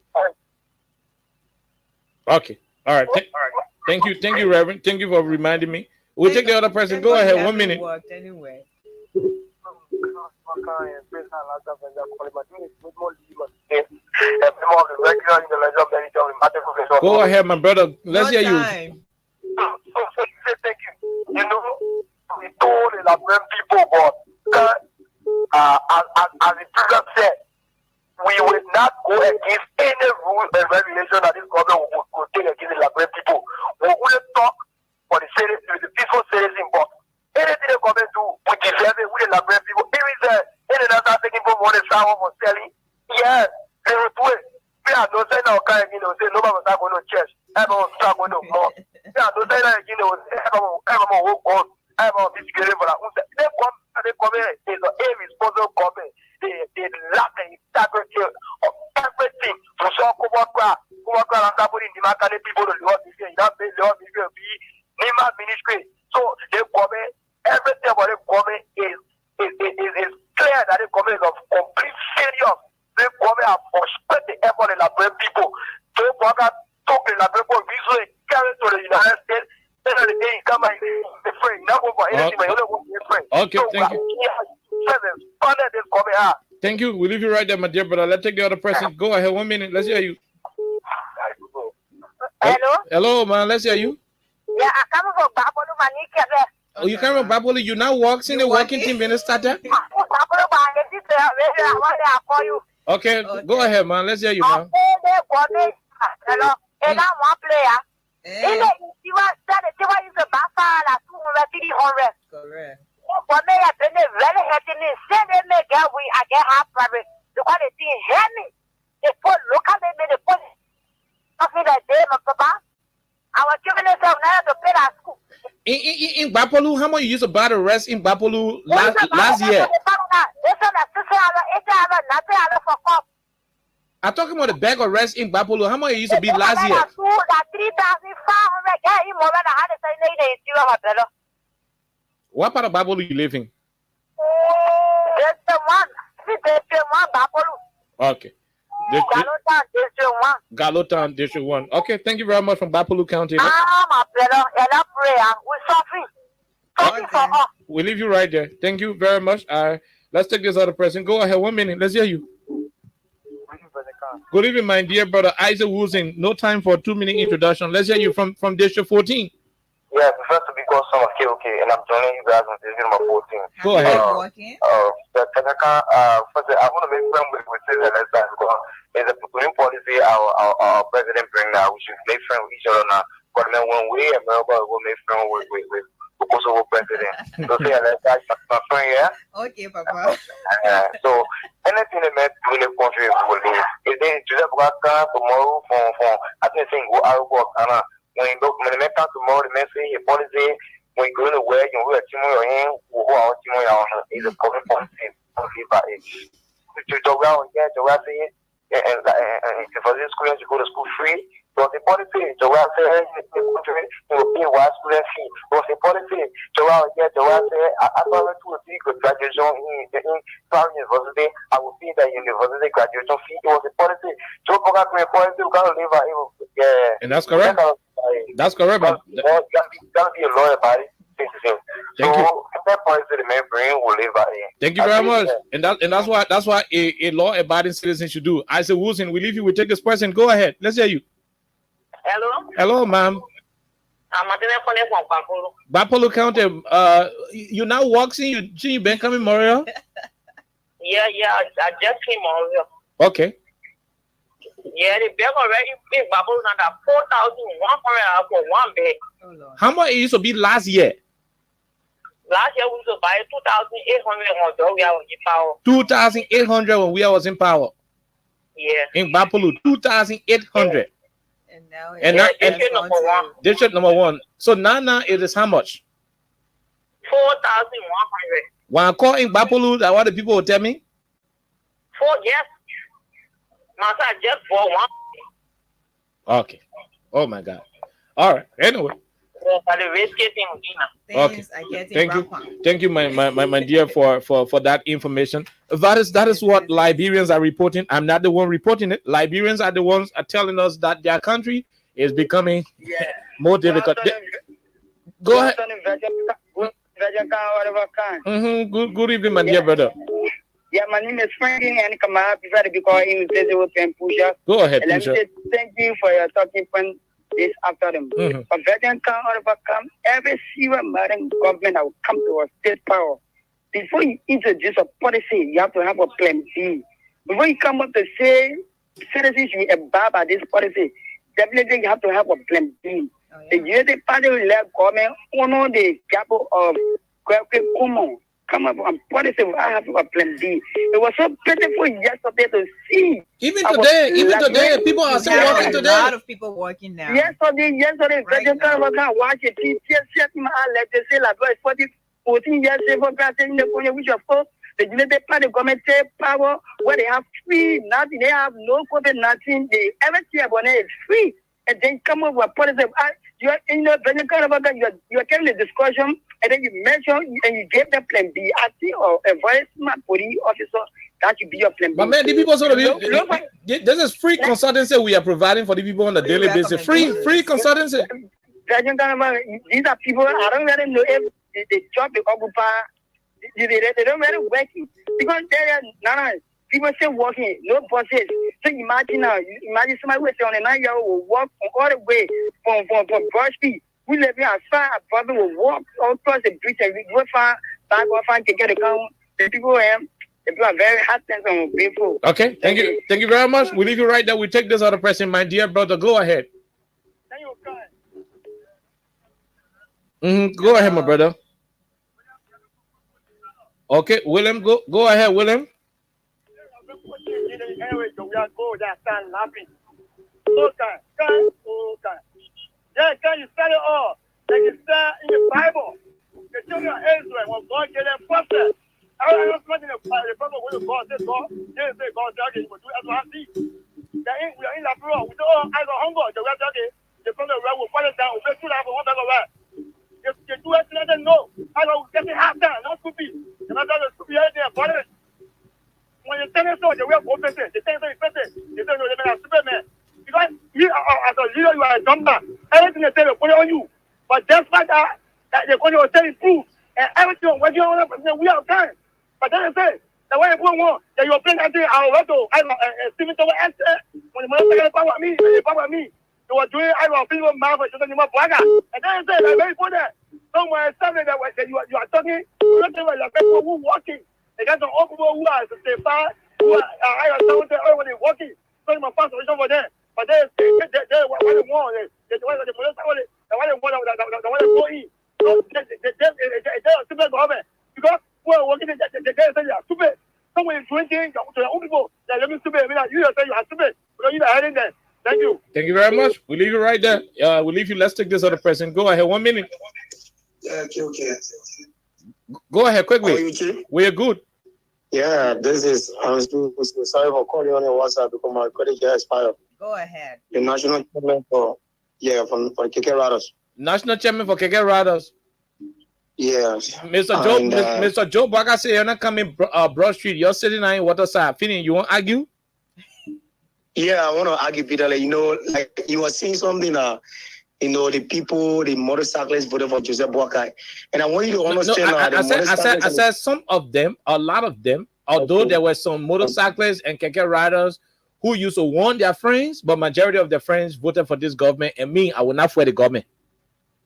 Okay, all right. Thank you, Reverend. Thank you for reminding me. We'll take the other person. Go ahead. 1 minute. Anyway. Go ahead, my brother. Let's hear you. Thank you. You know, we told the Labrador people, but as the president said, we will not go against any rule and regulation that this government will take against the Labrador people. We will talk for the peaceful citizen, but anything the government do, we deserve it with the Labrador people. If it's any other taking for money, someone for selling, yes, they will do it. We are not saying our kind, say nobody was not going to church, everyone was not going to mosque. We are not saying that, everyone will go, everyone will be scared for that. They come here, is an irresponsible government. They lack the integrity of everything. To show people to Lord ministry. So the government, everything about the government is clear that the government is of complete failure. The government have frustrated the effort in the people. So Boga took the people visually carried to the United States. Then the day he come and be free. Not over anything, but you don't want to be free. Okay, so thank you. Thank you. We'll leave you right there, my dear brother. Let's take the other person. Go ahead. 1 minute. Let's hear you. Hello? Hello, man. Let's hear you. Yeah, I come from Babolu Manikebe. Oh, you come from Baboli. You now walk in the walking team when it started? Okay, go ahead, man. Let's hear you, man. Hello? And I one player. In the Tiwa is a Bafala 200. Correct. For me, I've been very happy. Send them a girl, I get half private. The quality, hear me. They put, look at me, they put something that day, my papa. I was giving it some now to pay that school. In Bapolu, how much you used to buy the rest in Bapolu last year? I'm talking about the bag of rest in Bapolu. How much it used to be last year? 3,500. What part of Bapolu you live in? Okay. Galotan, District 1. Okay, thank you very much from Bapolu County. We'll leave you right there. Thank you very much. Let's take this other person. Go ahead. 1 minute. Let's hear you. Good evening, my dear brother Isaac Woolsey. No time for a 2-minute introduction. Let's hear you from District 14. Yeah, first to be called some KOK, and I'm joining you guys on this number 14. Go ahead. First, I want to make friends with ELEXA because there's a peculiar policy our president bring now. We should make friends with each other now. But then when we America will make friends with Kosovo president. So say ELEXA is my friend, yeah? Okay, Papa. So anything they make in the country will do. If they do that tomorrow from I think go out work and when they make out tomorrow, the man say your policy when you go to work and we are teaming your hand, who are teaming your hand is a public policy. To the ground, yeah, to where say and for this school to go to school free. So the policy to where say the country will pay one student fee. So the policy to where yeah, to where say I thought to see good graduation in Crown University. I will see that university graduation fee. It was the policy. So program policy we gotta live yeah. And that's correct. That's correct, man. You gotta be a lawyer about it. Thank you. That policy the main brain will live by it. Thank you very much. And that's why a law-abiding citizen should do. I said, Wilson, we leave you. We take this person. Go ahead. Let's hear you. Hello? Hello, ma'am. I'm from Bapolu. Bapolu County. You now walking. You been coming, Mario? Yeah. I just came over. Okay. Yeah, the bag already big Bapolu now 4,100 for one bag. How much it used to be last year? Last year we used to buy 2,800 on we are in power. 2,800 when we was in power. Yeah. In Bapolu, 2,800. And now district number 1. District number 1. So now it is how much? 4,100. When I call in Bapolu, that what the people will tell me? Yes. Now I just bought one. Okay. Oh my God. All right. Anyway. Okay. Thank you, my dear, for that information. That is what Liberians are reporting. I'm not the one reporting it. Liberians are the ones are telling us that their country is becoming more difficult. Go ahead. Good evening, my dear brother. Yeah, my name is Frankie and come up because I'm busy with Pusha. Go ahead, and let me say thank you for your talking point this afternoon. But veteran can overcome every single modern government that will come to a state power. Before you introduce a policy, you have to have a plan B. Before you come up to say citizens should be above by this policy, definitely you have to have a plan B. The Unity Party will let government honor the capital of Kumo. Come up and policy. I have a plan B. It was so pitiful yesterday to see. Even today, people are still working today. A lot of people working now. Yesterday, President Karabakan watch it. He just set him out like they say, like 14 years ago, which of course, The United Party government take power where they have free, nothing, they have no COVID, nothing. They everything about it is free. And then come up with policy. You're in the you're carrying the discussion, and then you mention and you give the plan B. I see or a very smart police officer that should be your plan B. But man, the people sort of this is free consultancy we are providing for the people on a daily basis. Free consultancy. These are people I don't really know if the job they occupy. They don't really work because they are people still working, no bosses. So imagine somebody who is on a 9-year-old will walk all the way from Brushby. We live here as far as probably will walk all across the bridge and we go far back off and get the count. The people are very happy and grateful. Okay, thank you very much. We leave you right there. We take this other person, my dear brother. Go ahead. Go ahead, my brother. Okay, William, go ahead, William. Anyway, so we are go there, start laughing. Okay. Yeah, can you study all? Like you start in the Bible. The children of Israel, when God gave them prophet. I was watching the Bible when God said God, they say God talking, but do as I see. We are in the floor. We say, oh, I got hunger. The rest of the from the right will fall down. We say, 2 hours, 1 hour right. If you do it, let them know. I will get it half down, not stupid. And I thought it should be there, but when you tell them so, they will go person. They tell them person. They say no, they are Superman. Because you as a leader, you are a dumper. Everything they say, they put it on you. But despite that they're going to tell you proof. And everything, what you want to we have time. But then they say, the way you put one, that you're playing that thing, I will Steven Tower answer. When the mother power me, they power me. They were doing, I will feel my mouth, and then they say, like, very good. Somewhere, something that you are talking, you don't think like people who walking. They got some old people who are the far, who are when they're walking. So my first solution for them. But they what they want, they want the police, they want to go in. So they are stupid government. Because who are working, they say you are stupid. Someone is doing things to the old people, they're looking stupid. You say you are stupid because you are hiding them. Thank you. Thank you very much. We leave you right there. We leave you. Let's take this other person. Go ahead. 1 minute. Yeah, okay. Go ahead quickly. We're good. Yeah, I'm sorry for calling on your WhatsApp because my credit card expired. Go ahead. The national chairman for KK Riders. National chairman for KK Riders. Yes. Mr. Joe Baga say you're not coming Broad Street. You're sitting on Waterside. Feeling you won't argue? Yeah, I want to argue, Peter. Like you were saying something. The people, the motorcyclists voted for Joseph Boakai. And I want you to understand. I said some of them, a lot of them, although there were some motorcyclists and keke riders who used to warn their friends, but majority of their friends voted for this government. And me, I will not for the government.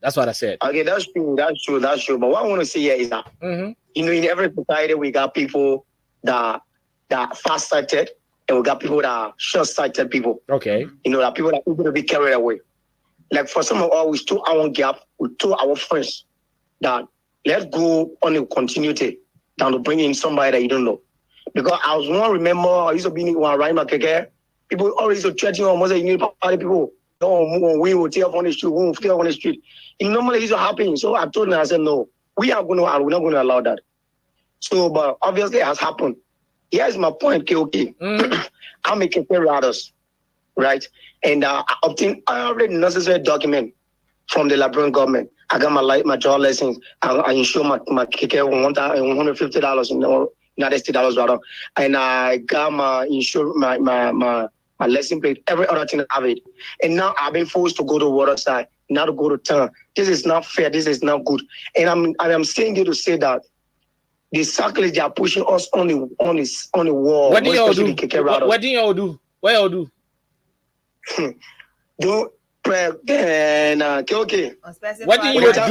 That's what I said. Okay, that's true. But what I want to say here is that, in every society, we got people that fast-sighted and we got people that are short-sighted people. Okay. That people that people to be carried away. Like for some of us, we took our gap, we told our friends that let's go on a continuity than to bring in somebody that you don't know. Because I used to be when I ride my keke, people always used to threaten you almost you need party people. No, we will tear up on the street, we will tear up on the street. It normally used to happen. So I told them, I said, no, we're not going to allow that. So, but obviously it has happened. Here's my point, KOK. I'm a keke riders. Right, and I obtained every necessary document from the Liberian government. I got my job license. I insure my keke $150 in United States dollars rather, and I got my license plate. Every other thing I have it, and now I've been forced to go to Waterside, now to go to town. This is not fair. This is not good, and I'm saying you to say that the cyclists they are pushing us on the wall. What do y'all do? What do y'all do? What y'all do? Do okay. What do you do? I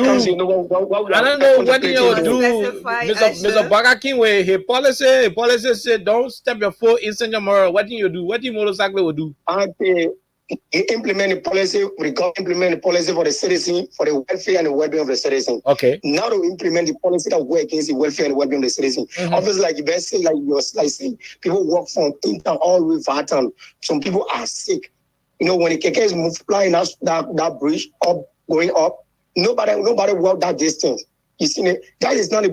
don't know. What do you do, Mr. Baga King? His policy said don't step your foot inside your mirror. What do you do? What do you motorcycle will do? Implement the policy. We implement the policy for the citizen, for the welfare and the well-being of the citizen. Okay. Now to implement the policy that work against the welfare and the well-being of the citizen. Obviously, like you best say, like saying, people work from Intown all the way to Vartan. Some people are sick. When the keke is flying that bridge up, going up, nobody walk that distance. You see, that is not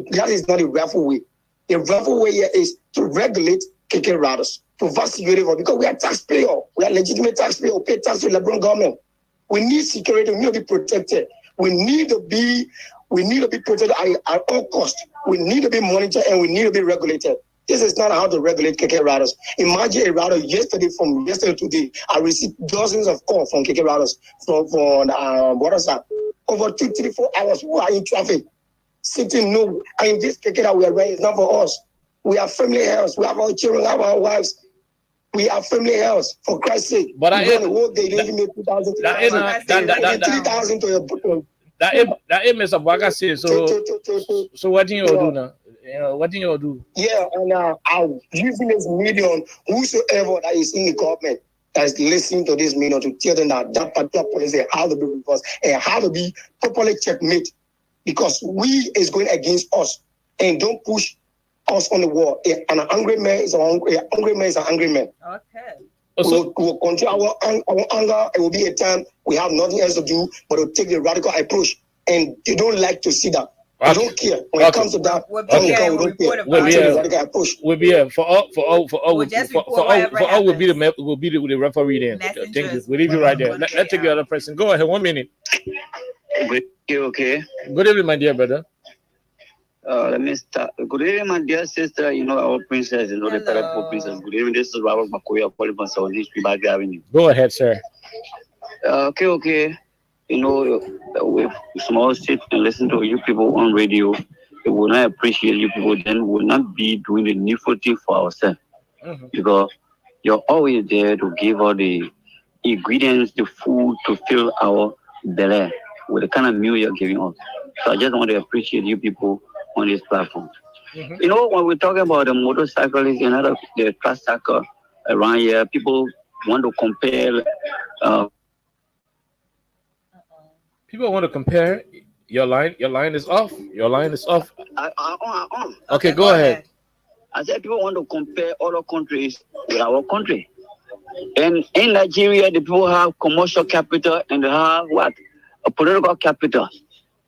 a rightful way. The rightful way here is to regulate KK riders, to security, because we are taxpayer, we are legitimate taxpayer, we pay tax to the Lebron government. We need security, we need to be protected. We need to be protected at all costs. We need to be monitored and we need to be regulated. This is not how to regulate KK riders. Imagine a rider from yesterday to today, I received dozens of calls from KK riders from what is that? Over 2, 3, 4 hours who are in traffic, sitting no. And this KK that we are wearing is not for us. We have family house. We have our children, we have our wives. We have family house, for Christ's sake. But I the whole day, they even make 2,000, 3,000 to your book. That is Mr. Bagasi. So what do you do now? What do you do? Yeah, and I'm using this medium, whosoever that is in the government that is listening to this medium, to tell them that particular policy how to be reversed and how to be properly checkmate, because we is going against us, and don't push us on the wall. And an angry man is an angry man. Okay. We'll control our anger. It will be a time we have nothing else to do but to take the radical approach, and they don't like to see that. I don't care when it comes to that. We'll be here for all. We'll be the referee then. Thank you. We'll leave you right there. Let's take the other person. Go ahead. 1 minute. Okay. Good evening, my dear brother. Let me start. Good evening, my dear sister. Our princess, the Parappo princess. Good evening. This is Robert Makoya, calling South East Bag Avenue. Go ahead, sir. Okay. If small sit and listen to you people on radio, we will not appreciate you people, then we will not be doing the needful thing for ourselves. Because you're always there to give all the ingredients, the food to fill our belly with the kind of meal you're giving us. So I just want to appreciate you people on this platform. When we're talking about the motorcyclists and the class cycle around here, people want to compare. People want to compare. Your line is off. Okay, go ahead. I said people want to compare other countries with our country. And in Nigeria, the people have commercial capital and they have a political capital.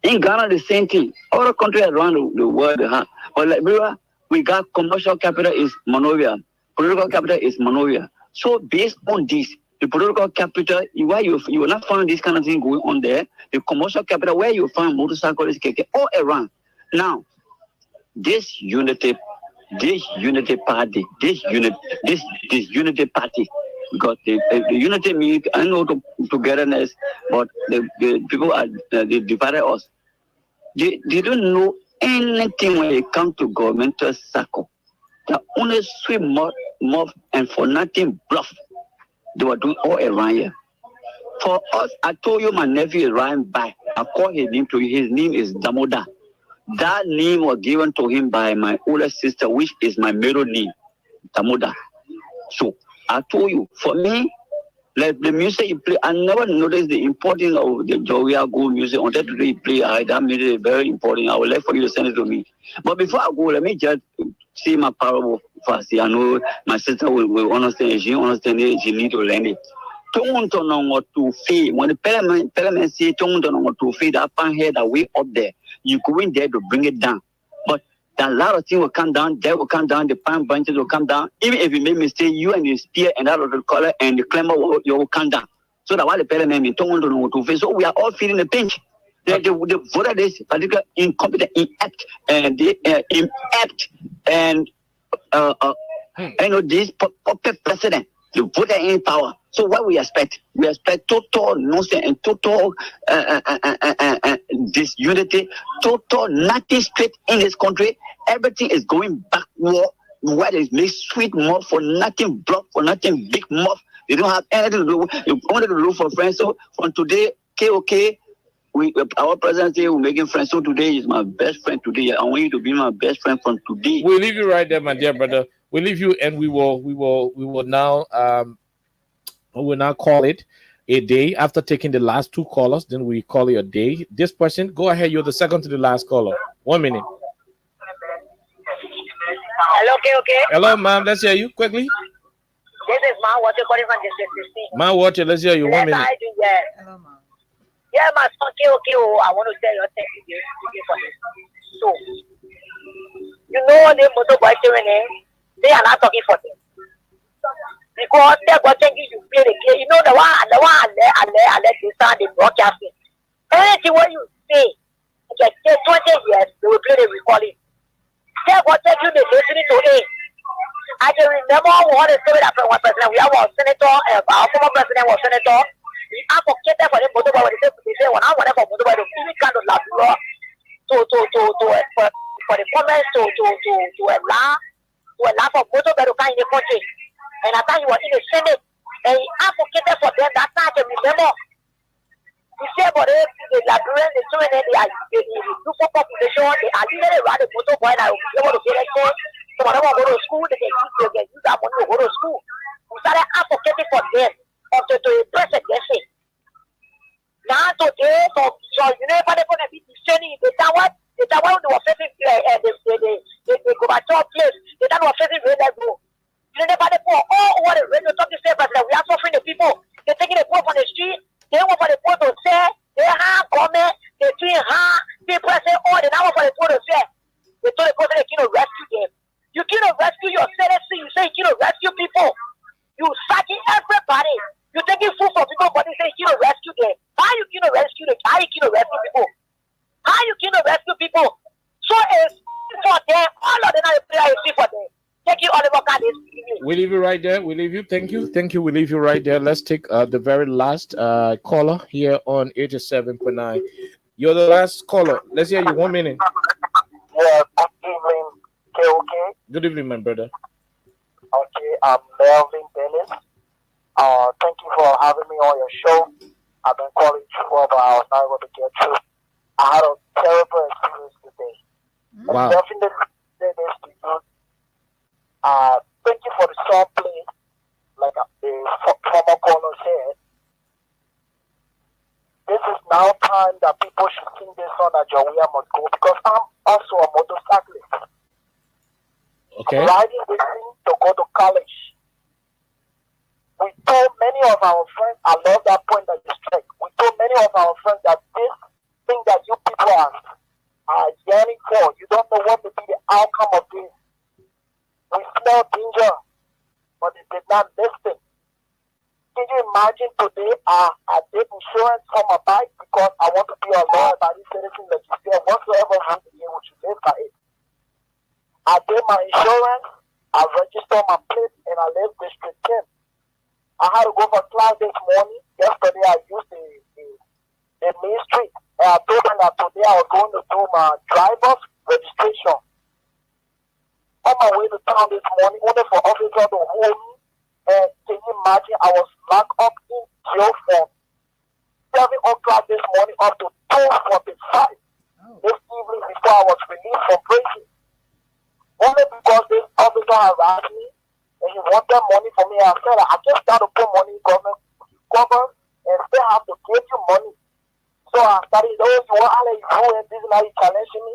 In Ghana, the same thing. Other countries around the world they have. But Liberia, we got commercial capital is Monrovia. Political capital is Monrovia. So based on this, the political capital, where you will not find this kind of thing going on there. The commercial capital, where you find motorcyclists, all around. Now, this unity party, this unity party, because the unity means, I know togetherness, but the people are they divided us. They don't know anything when it comes to governmental circle. They only swim more and for nothing bluff. They were doing all around here. For us, I told you my nephew is riding by. I called his name to you. His name is Damoda. That name was given to him by my older sister, which is my middle name, Damoda. So I told you, for me, like the music you play, I never noticed the importance of the Joya Go music until today you play. That made it very important. I would like for you to send it to me. But before I go, let me just see my parable first. I know my sister will understand. She understands it. She need to learn it. When the parliament say that pan head are way up there, you go in there to bring it down. But a lot of things will come down, they will come down, the palm branches will come down. Even if you make mistake, you and the spear and that other color and the climber will come down. So that while the parliament is so we are all feeling the pinch. The voter is particularly incompetent, inept, and this puppet president, the voter in power. So what we expect? We expect total nonsense and total disunity, total nothing straight in this country. Everything is going backward. Where they make sweet mouth for nothing, block for nothing, big mouth. They don't have anything to do. They wanted to look for friends. So from today, KOK, our president here, we're making friends. So today is my best friend today. I want you to be my best friend from today. We'll leave you right there, my dear brother. We'll leave you, and we will now call it a day after taking the last two callers. Then we call it a day. This person, go ahead. You're the second to the last caller. 1 minute. Hello, okay. Hello, ma'am. Let's hear you quickly. This is Ma Water calling from the Ma Water, let's hear you. 1 minute. Hello, ma'am. Yeah, my son, okay. I want to tell you thank you for this. So, You know the motorbike they are not talking for them. Because they're going to you play the game. You know the one I let you start the broadcasting. Anything what you say, okay, 20 years, they will play the recording. They're going to take you listening to it. I can remember what the story that one president, we have a senator, our former president was senator. He advocated for the motorbike. They say, when I want for motorbike, the kind of law for the comments to allow for motorbike in the country. And I thought he was in the Senate, and he advocated for them. That time I can remember. He said, but the Liberians, the children, the beautiful population, they are literally around the motorbike that will be able to get it for. So when they want to go to school, they can use that money to go to school. We started advocating for them until to impress against it. Now today, so you know, if they're going to be defending the tower, they were facing the Gorbachev place. The tower was facing where they go. You know, they for all over the radio talking say, but we are suffering the people. They're taking the poor from the street. They want for the poor to say they have government. They doing hard. People say, oh, they now want for the poor to say. They told the person they cannot rescue them. You cannot rescue your citizen. You say you cannot rescue people. You sacking everybody. You taking food from people, but they say you cannot rescue them. How you cannot rescue them? How you cannot rescue people? How you cannot rescue people? So it's for them. All of them are the prayer you see for them. Thank you, Oliver. We leave you right there. We leave you. Thank you. Thank you. We leave you right there. Let's take the very last caller here on 87.9. You're the last caller. Let's hear you. 1 minute. Yeah, good evening, KOK. Good evening, my brother. Okay, I'm Melvin Dennis. Thank you for having me on your show. I've been calling for but I was not able to get through. I had a terrible experience today. Wow. Definitely say this to you. Thank you for the song play, like the former caller said. This is now time that people should sing this song that Jawia must go because I'm also a motorcyclist. Okay. Riding this thing to go to college. We told many of our friends, I love that point that you strike. We told many of our friends that this thing that you people are yearning for, you don't know what will be the outcome of this. We smell danger, but they did not listen. Can you imagine today I did insurance for my bike because I want to be a law-abiding citizen that you say whatsoever rule the game, we should live by it. I did my insurance, I registered my plate, and I left District 10. I had to go for class this morning. Yesterday I used the main street. And I told them that today I was going to do my driver's registration. On my way to town this morning, only for officer to hold me. And can you imagine, I was locked up in jail from 7 o'clock this morning up to 2:45 this evening before I was released from prison. Only because this officer harassed me and he wanted money from me. I said, I just got to put money in government and still have to give you money. So I started, oh, you want to let you go and this is how you challenging me.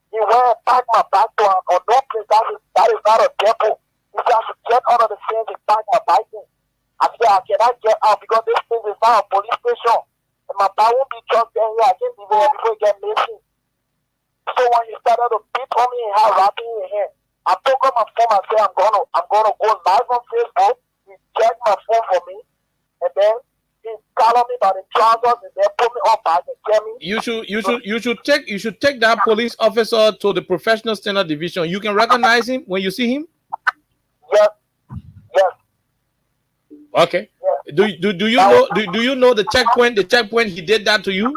He went and packed my bag to an unknown place. That is not a depot. He said I should get out of the fence and pack my bike in. I said I cannot get out because this thing is not a police station. And my bike won't be just there here. I can't be there before it gets missing. So when he started to beat on me and have rapping in his hand, I took up my phone and said I'm gonna go live on Facebook. He checked my phone for me, and then he collared me by the trousers and then put me on back and tell me. You should take that police officer to the professional standard division. You can recognize him when you see him. Yes. Okay. Yes. Do you know the checkpoint? The checkpoint he did that to you.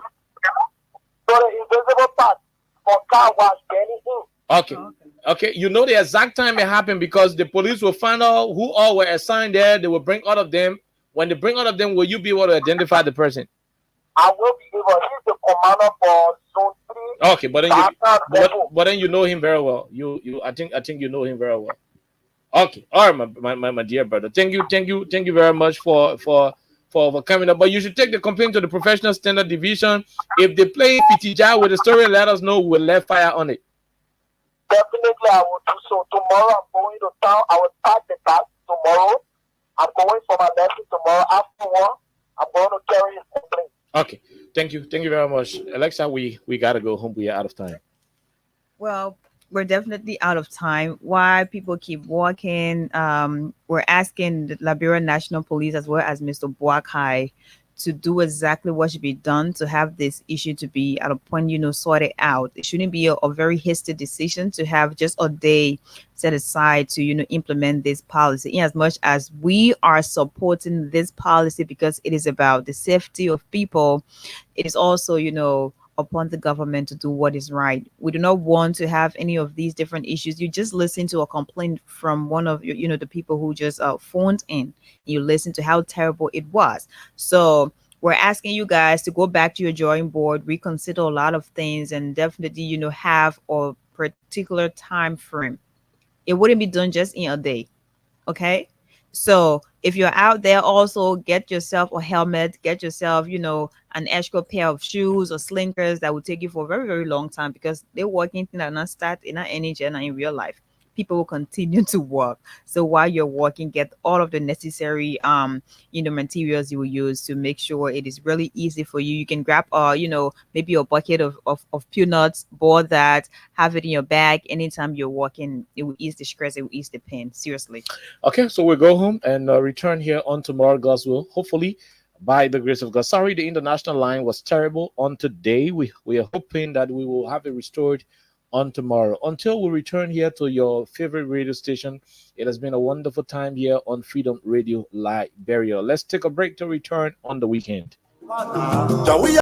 So the invisible part for car was getting in. Okay. You know the exact time it happened because the police will find out who all were assigned there. They will bring all of them. When they bring all of them, will you be able to identify the person? I will be able. He's the commander for Zone 3. Okay, but then you know him very well. I think you know him very well. Okay, all right, my dear brother. Thank you very much for coming up. But you should take the complaint to the professional standard division. If they play Pitija with the story, let us know. We'll let fire on it. Definitely, I will do so. Tomorrow, I'm going to town. I will pack the bag tomorrow. I'm going for my lesson tomorrow. After work, I'm going to carry his complaint. Okay, thank you very much, Alexa. We gotta go home. We are out of time. Well, we're definitely out of time. Why people keep walking? We're asking the Liberia National Police as well as Mr. Boakai to do exactly what should be done to have this issue to be at a point, sorted out. It shouldn't be a very hasty decision to have just a day set aside to, implement this policy. In as much as we are supporting this policy because it is about the safety of people, it is also, upon the government to do what is right. We do not want to have any of these different issues. You just listen to a complaint from one of the people who just phoned in. You listen to how terrible it was. So we're asking you guys to go back to your drawing board, reconsider a lot of things, and definitely, have a particular time frame. It wouldn't be done just in a day. Okay. So if you're out there, also get yourself a helmet, get yourself, an extra pair of shoes or slinkers that will take you for a very, very long time, because they're working things that not start in our energy and in real life. People will continue to work. So while you're working, get all of the necessary materials you will use to make sure it is really easy for you. You can grab maybe a bucket of peanuts, boil that, have it in your bag. Anytime you're working, it will ease the stress, it will ease the pain. Seriously. Okay, so we'll go home and return here on tomorrow, God's will. Hopefully, by the grace of God. Sorry, the international line was terrible on today. We are hoping that we will have it restored on tomorrow. Until we return here to your favorite radio station, it has been a wonderful time here on Freedom Radio Liberia. Let's take a break to return on the weekend. We